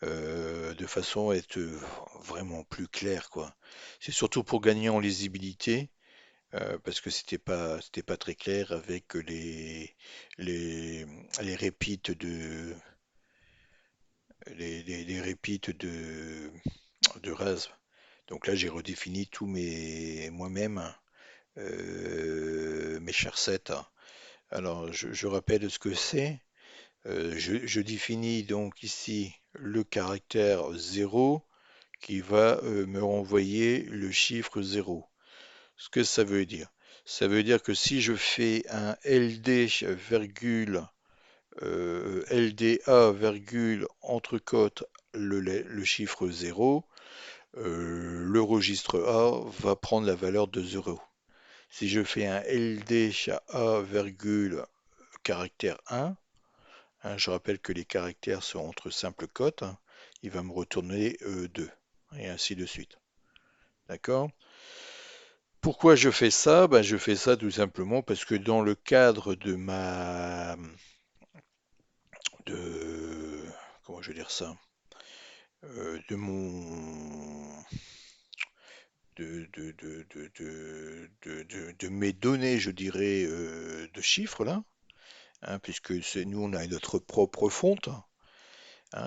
[SPEAKER 1] De façon à être vraiment plus clair, quoi. C'est surtout pour gagner en lisibilité. Parce que c'était pas très clair avec les, les repeats les repeats de RAS. Donc là, j'ai redéfini tous moi-même mes chars. Alors, je rappelle ce que c'est. Je définis donc ici le caractère 0 qui va me renvoyer le chiffre 0. Ce que ça veut dire. Ça veut dire que si je fais un LD virgule LDA virgule entre cotes le chiffre 0, le registre A va prendre la valeur de 0. Si je fais un LDA virgule caractère 1, je rappelle que les caractères sont entre simples cotes, il va me retourner 2, et ainsi de suite. D'accord? Pourquoi je fais ça? Ben, je fais ça tout simplement parce que dans le cadre de comment je vais dire ça? De mon de mes données, je dirais, de chiffres là, puisque nous on a notre propre fonte.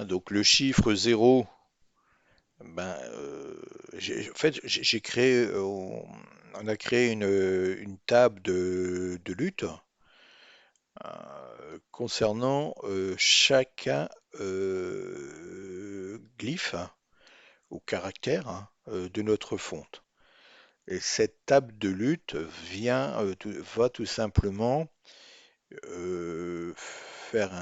[SPEAKER 1] Donc le chiffre 0, ben, en fait j'ai créé, on a créé une table de lutte concernant chacun glyphe ou caractère de notre fonte. Et cette table de lutte va tout simplement faire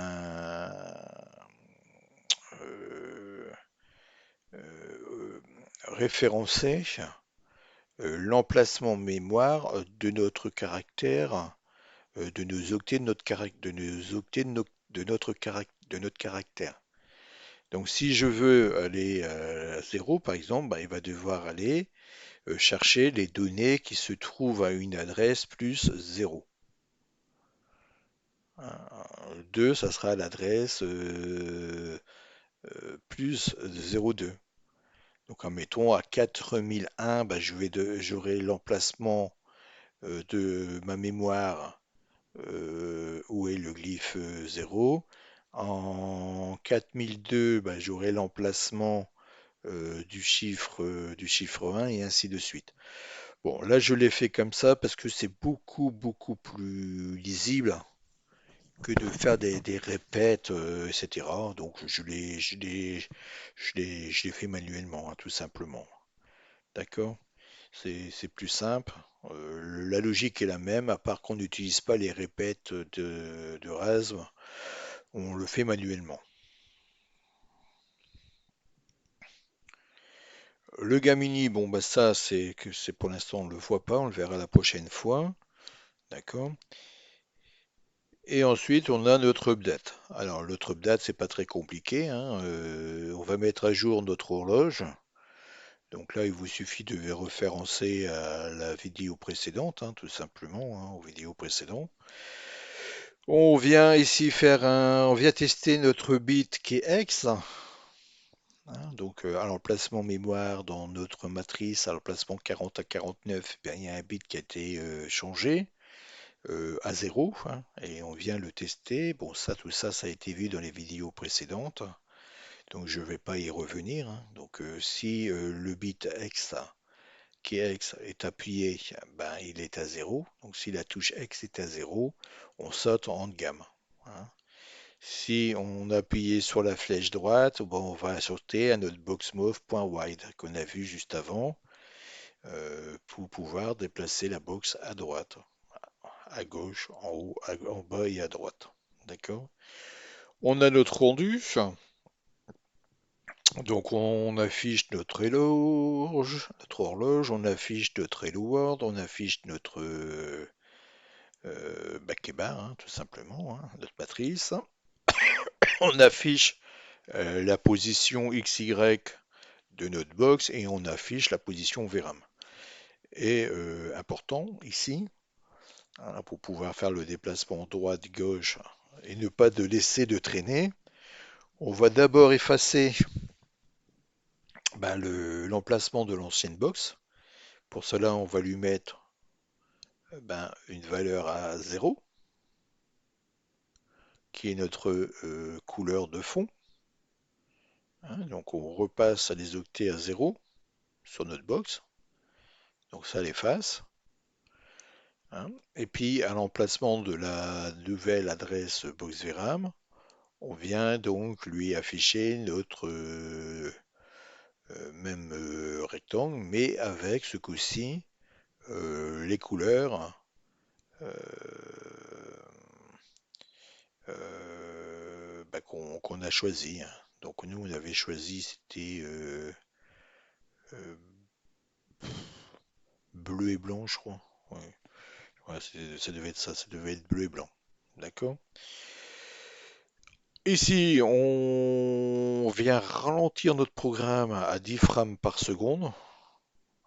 [SPEAKER 1] euh, euh, référencer l'emplacement mémoire de notre caractère, de nos octets de notre caractère, de nos octets de notre caractère. Donc si je veux aller à 0 par exemple, bah, il va devoir aller chercher les données qui se trouvent à une adresse plus 0. 2, ça sera l'adresse plus 02. Donc, admettons, à 4001, bah, j'aurai l'emplacement de ma mémoire où est le glyphe 0. En 4002, bah, j'aurai l'emplacement du chiffre 1 et ainsi de suite. Bon, là, je l'ai fait comme ça parce que c'est beaucoup, beaucoup plus lisible que de faire des répètes, etc. Donc, je l'ai fait manuellement, tout simplement. D'accord? C'est plus simple. La logique est la même, à part qu'on n'utilise pas les répètes de RASM, on le fait manuellement. Le Gamini, bon bah ça c'est pour l'instant on le voit pas, on le verra la prochaine fois, d'accord? Et ensuite on a notre update. Alors notre update c'est pas très compliqué, hein, on va mettre à jour notre horloge. Donc là il vous suffit de référencer à la vidéo précédente, hein, tout simplement, hein, aux vidéos précédentes. On vient tester notre bit qui est X, hein, donc à l'emplacement mémoire dans notre matrice, à l'emplacement 40 à 49, eh bien, il y a un bit qui a été changé à 0, hein, et on vient le tester. Bon, ça, tout ça, ça a été vu dans les vidéos précédentes, donc je ne vais pas y revenir, hein. Donc si le bit X qui est X est appuyé, ben, il est à 0. Donc si la touche X est à 0, on saute en haut de gamme, hein. Si on appuyait sur la flèche droite, bon, on va sauter à notre boxmove.wide qu'on a vu juste avant pour pouvoir déplacer la box à droite, à gauche, en haut, en bas et à droite. D'accord? On a donc on affiche notre horloge, on affiche notre Hello World, on affiche notre Bakeba, hein, tout simplement, hein, notre matrice. On affiche la position XY de notre box et on affiche la position VRAM. Et important ici, hein, pour pouvoir faire le déplacement droite-gauche et ne pas de laisser de traîner, on va d'abord effacer ben, l'emplacement de l'ancienne box. Pour cela, on va lui mettre ben, une valeur à 0, qui est notre couleur de fond, hein. Donc on repasse à des octets à 0 sur notre box. Donc ça l'efface, hein. Et puis à l'emplacement de la nouvelle adresse box VRAM, on vient donc lui afficher notre même rectangle, mais avec ce coup-ci les couleurs euh, bah, qu'on a choisi, hein. Donc nous on avait choisi, c'était euh, bleu et blanc, je crois. Ouais. Ouais, ça devait être ça, ça devait être bleu et blanc. D'accord? Ici, on vient ralentir notre programme à 10 frames par seconde,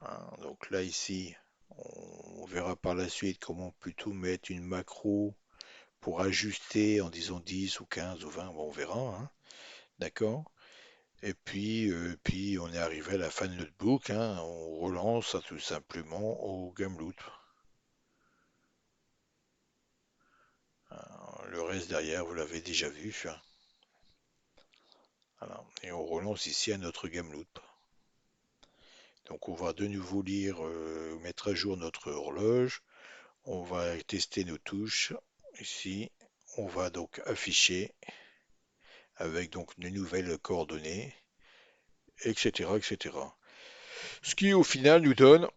[SPEAKER 1] hein. Donc là, ici, on verra par la suite comment plutôt mettre une macro pour ajuster en disant 10 ou 15 ou 20, bon, on verra, hein. D'accord? Et puis on est arrivé à la fin de notre book, hein. On relance tout simplement au Gameloop. Le reste derrière, vous l'avez déjà vu, hein. Voilà. Et on relance ici à notre Gameloop. Donc on va de nouveau mettre à jour notre horloge. On va tester nos touches. Ici, on va donc afficher avec donc de nouvelles coordonnées, etc., etc. Ce qui au final nous donne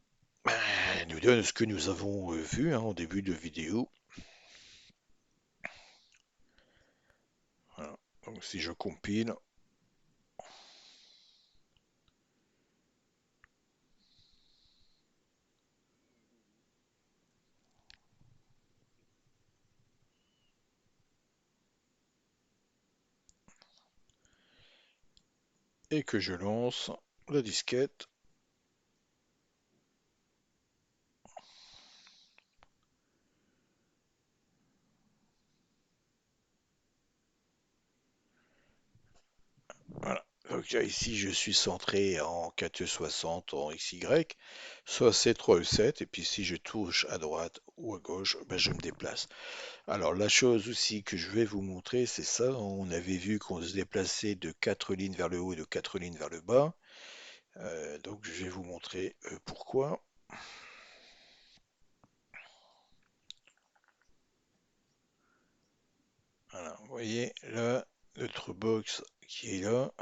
[SPEAKER 1] ce que nous avons vu, hein, en début de vidéo. Voilà. Donc si je compile et que je lance la disquette, voilà. Donc là, ici, je suis centré en 460 en XY, soit C3 E7, et puis si je touche à droite ou à gauche, ben, je me déplace. Alors la chose aussi que je vais vous montrer, c'est ça. On avait vu qu'on se déplaçait de 4 lignes vers le haut et de 4 lignes vers le bas. Donc je vais vous montrer pourquoi. Voilà, vous voyez là, notre box qui est là,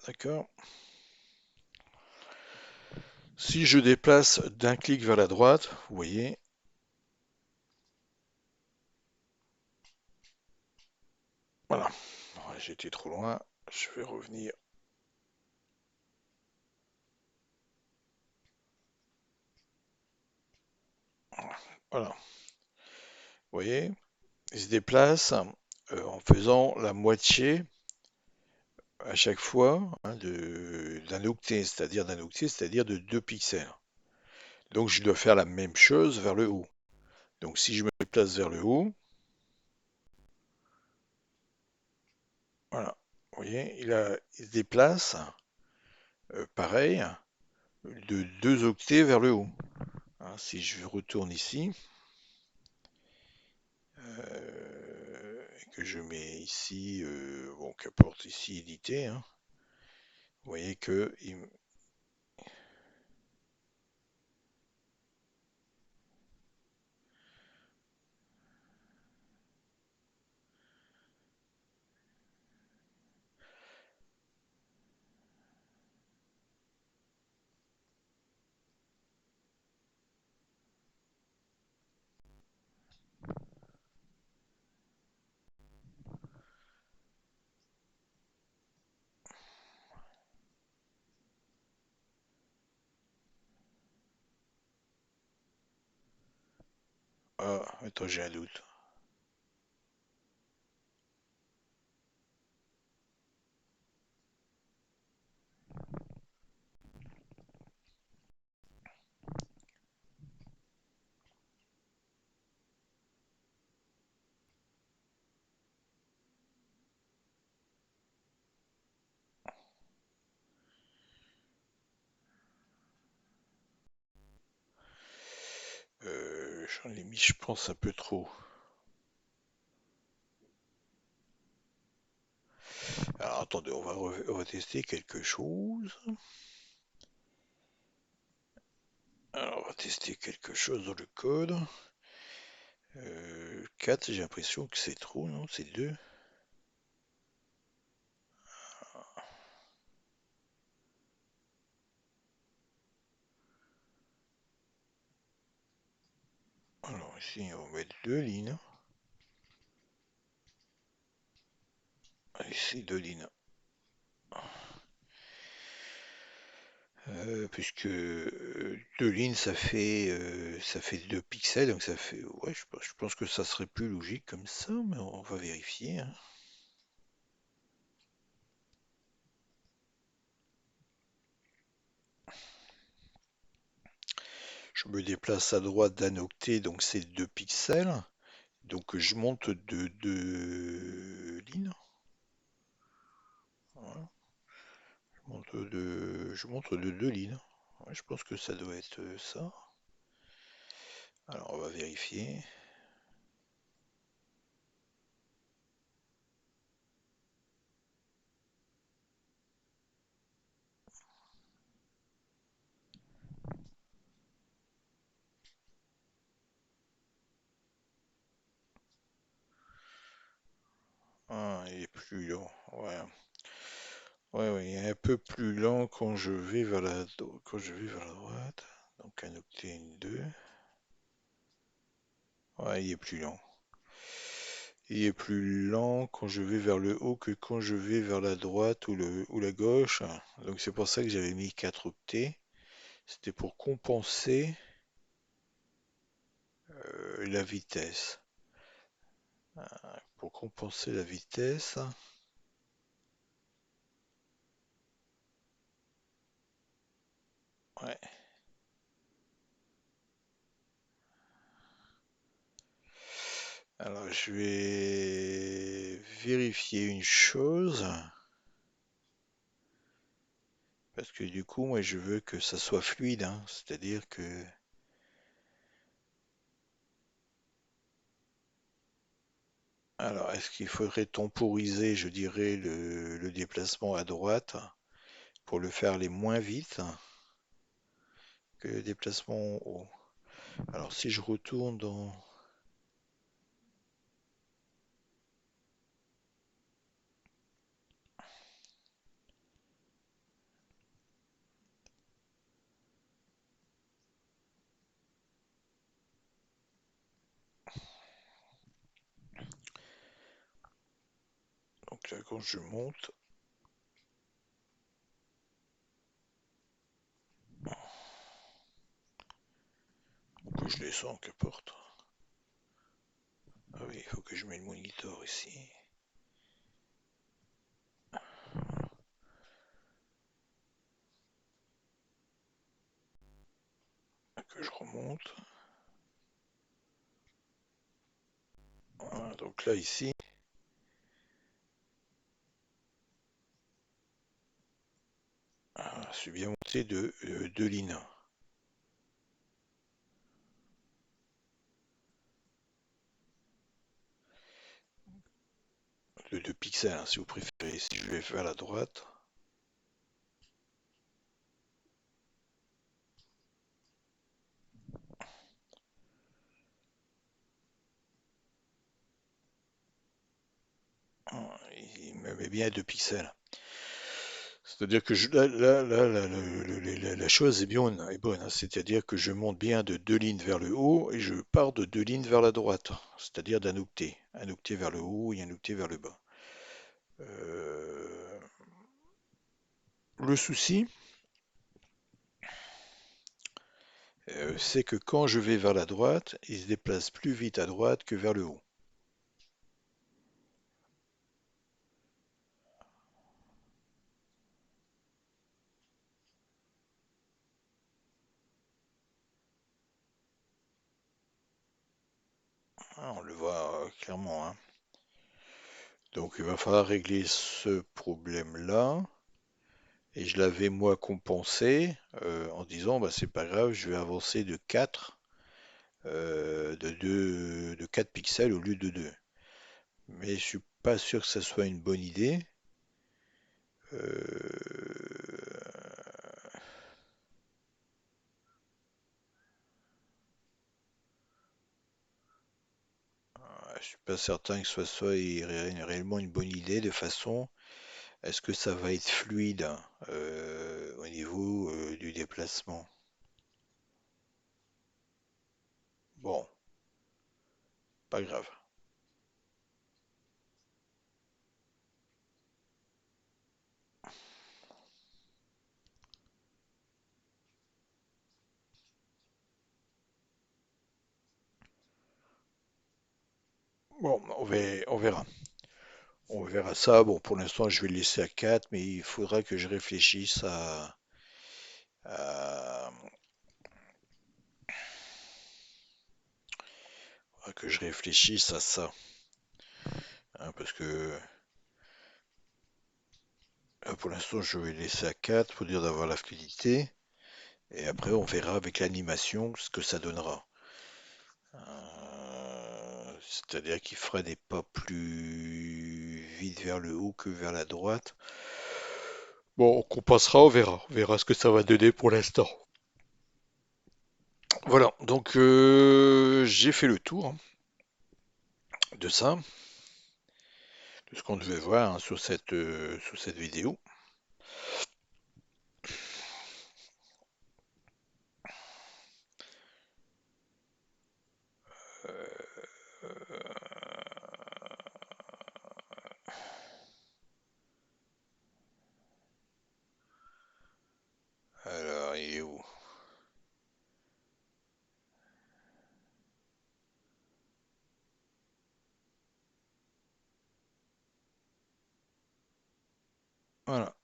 [SPEAKER 1] d'accord? Si je déplace d'un clic vers la droite, vous voyez, voilà. Ouais, j'étais trop loin, je vais revenir. Voilà, vous voyez, il se déplace en faisant la moitié à chaque fois hein, d'un octet, c'est-à-dire de 2 pixels. Donc je dois faire la même chose vers le haut. Donc si je me déplace vers le haut, voilà, vous voyez, il se déplace pareil de 2 octets vers le haut. Hein, si je retourne ici et que je mets ici, bon, qu'importe ici éditer, hein, vous voyez que ah, attends, j'ai un doute. J'en ai mis, je pense, un peu trop. Alors attendez, on va tester quelque chose. Alors on va tester quelque chose dans le code. 4, j'ai l'impression que c'est trop, non? C'est 2. Alors ici, on va mettre 2 lignes. Ici, 2 lignes. Puisque 2 lignes, ça fait 2 pixels, donc ça fait... Ouais, je pense que ça serait plus logique comme ça, mais on va vérifier, hein. Je me déplace à droite d'un octet, donc c'est 2 pixels. Donc je monte de 2 lignes. Voilà. Je monte de 2 lignes. Ouais, je pense que ça doit être ça. Alors on va vérifier. Ah, il est plus lent. Ouais. Ouais, ouais, il est un peu plus lent quand je vais vers quand je vais vers la droite. Donc un octet, une 2. Ouais, il est plus lent. Il est plus lent quand je vais vers le haut que quand je vais vers la droite ou la gauche. Donc c'est pour ça que j'avais mis 4 octets. C'était pour compenser la vitesse. Pour compenser la vitesse. Ouais. Alors je vais vérifier une chose. Parce que du coup, moi je veux que ça soit fluide, hein. C'est-à-dire que... Alors, est-ce qu'il faudrait temporiser, je dirais, le déplacement à droite pour le faire aller moins vite que le déplacement en haut? Alors, si je retourne dans... Donc là, quand je monte, ou que je descends, qu'importe. Ah oui, il faut que je mette le moniteur ici. Que je remonte. Voilà, donc là, ici, je suis bien monté de deux lignes. De 2 pixels, hein, si vous préférez. Si je vais vers la droite, il me met bien 2 pixels. C'est-à-dire que la chose est bonne, hein. C'est-à-dire que je monte bien de deux lignes vers le haut et je pars de deux lignes vers la droite. C'est-à-dire d'un octet. Un octet vers le haut et un octet vers le bas. Euh, le souci, c'est que quand je vais vers la droite, il se déplace plus vite à droite que vers le haut. Ah, on le voit clairement, hein. Donc il va falloir régler ce problème-là. Et je l'avais moi compensé en disant bah c'est pas grave, je vais avancer de 4 de 4 pixels au lieu de 2. Mais je suis pas sûr que ça soit une bonne idée. Euh, je suis pas certain que ce soit réellement une bonne idée de façon est-ce que ça va être fluide au niveau du déplacement? Bon, pas grave. Bon, on verra. On verra ça. Bon, pour l'instant, je vais le laisser à 4, mais il faudra que je réfléchisse à- à ça. Hein, parce que pour l'instant, je vais le laisser à 4 pour dire d'avoir la fluidité. Et après, on verra avec l'animation ce que ça donnera. C'est-à-dire qu'il fera des pas plus vite vers le haut que vers la droite. Bon, on compensera, on verra. On verra ce que ça va donner pour l'instant. Voilà, donc j'ai fait le tour, hein, de ça, de ce qu'on devait voir, hein, sur cette vidéo. Alors, il est où? Voilà.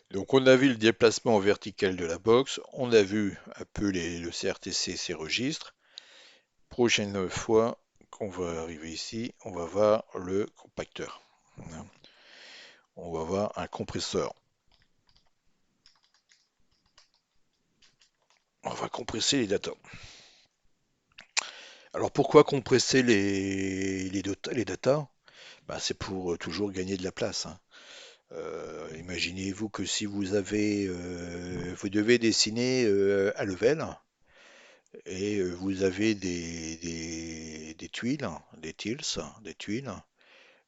[SPEAKER 1] Donc on a vu le déplacement vertical de la box, on a vu un peu le CRTC, ses registres. Prochaine fois qu'on va arriver ici, on va voir le compacteur. On va voir un compresseur. On va compresser les datas. Alors pourquoi compresser les datas? Bah, c'est pour toujours gagner de la place, hein. Imaginez-vous que si vous devez dessiner à level et vous avez des tuiles, des tuiles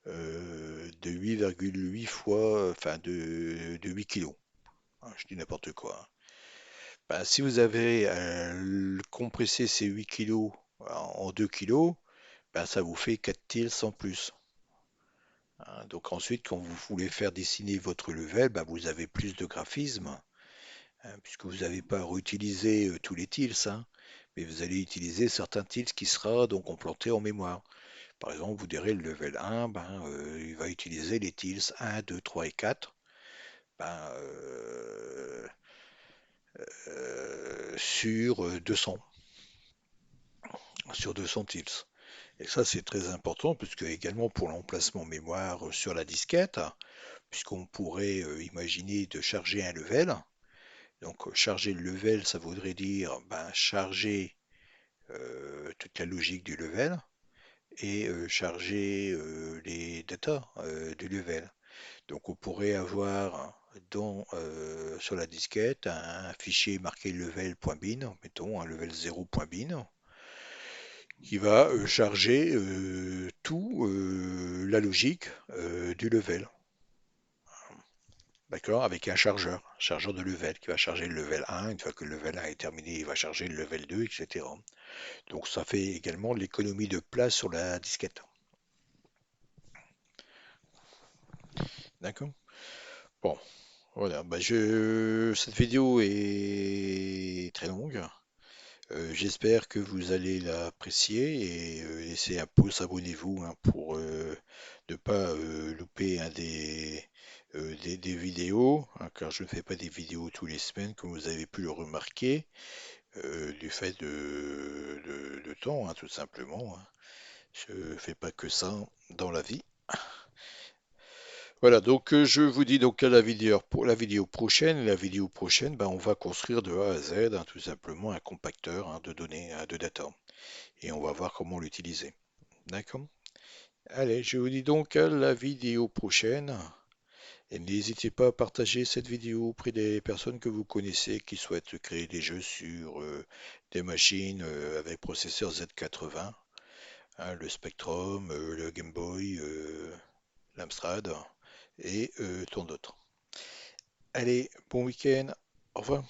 [SPEAKER 1] de 8,8 fois, enfin de 8 kilos. Hein, je dis n'importe quoi, hein. Bah, si vous avez compressé ces 8 kilos en 2 kilos, bah, ça vous fait 4 tiles en plus. hein. Donc ensuite, quand vous voulez faire dessiner votre level, bah, vous avez plus de graphisme, hein, puisque vous n'avez pas à réutiliser tous les tiles, hein, mais vous allez utiliser certains tiles qui sera donc implantés en mémoire. Par exemple, vous direz le level 1, ben, il va utiliser les tiles 1, 2, 3 et 4 ben, sur 200, sur 200 tiles. Et ça, c'est très important, puisque également pour l'emplacement mémoire sur la disquette, puisqu'on pourrait imaginer de charger un level. Donc charger le level, ça voudrait dire ben, charger toute la logique du level et charger les data du level. Donc on pourrait avoir sur la disquette un fichier marqué level.bin, mettons un level 0.bin, qui va charger tout la logique du level. D'accord? Avec un chargeur de level qui va charger le level 1. Une fois que le level 1 est terminé, il va charger le level 2, etc. Donc ça fait également de l'économie de place sur la disquette. D'accord? Bon, voilà. Bah, cette vidéo est très longue. J'espère que vous allez l'apprécier et laissez un pouce, abonnez-vous hein, pour ne pas louper des vidéos, hein, car je ne fais pas des vidéos tous les semaines, comme vous avez pu le remarquer, du fait de temps, hein, tout simplement, hein. Je ne fais pas que ça dans la vie. Voilà, donc je vous dis donc à la vidéo, pour la vidéo prochaine. La vidéo prochaine, ben, on va construire de A à Z, hein, tout simplement un compacteur hein, de données, hein, de data. Et on va voir comment l'utiliser. D'accord? Allez, je vous dis donc à la vidéo prochaine. Et n'hésitez pas à partager cette vidéo auprès des personnes que vous connaissez qui souhaitent créer des jeux sur des machines avec processeur Z80, hein, le Spectrum, le Game Boy, l'Amstrad et tant d'autres. Allez, bon week-end. Au revoir.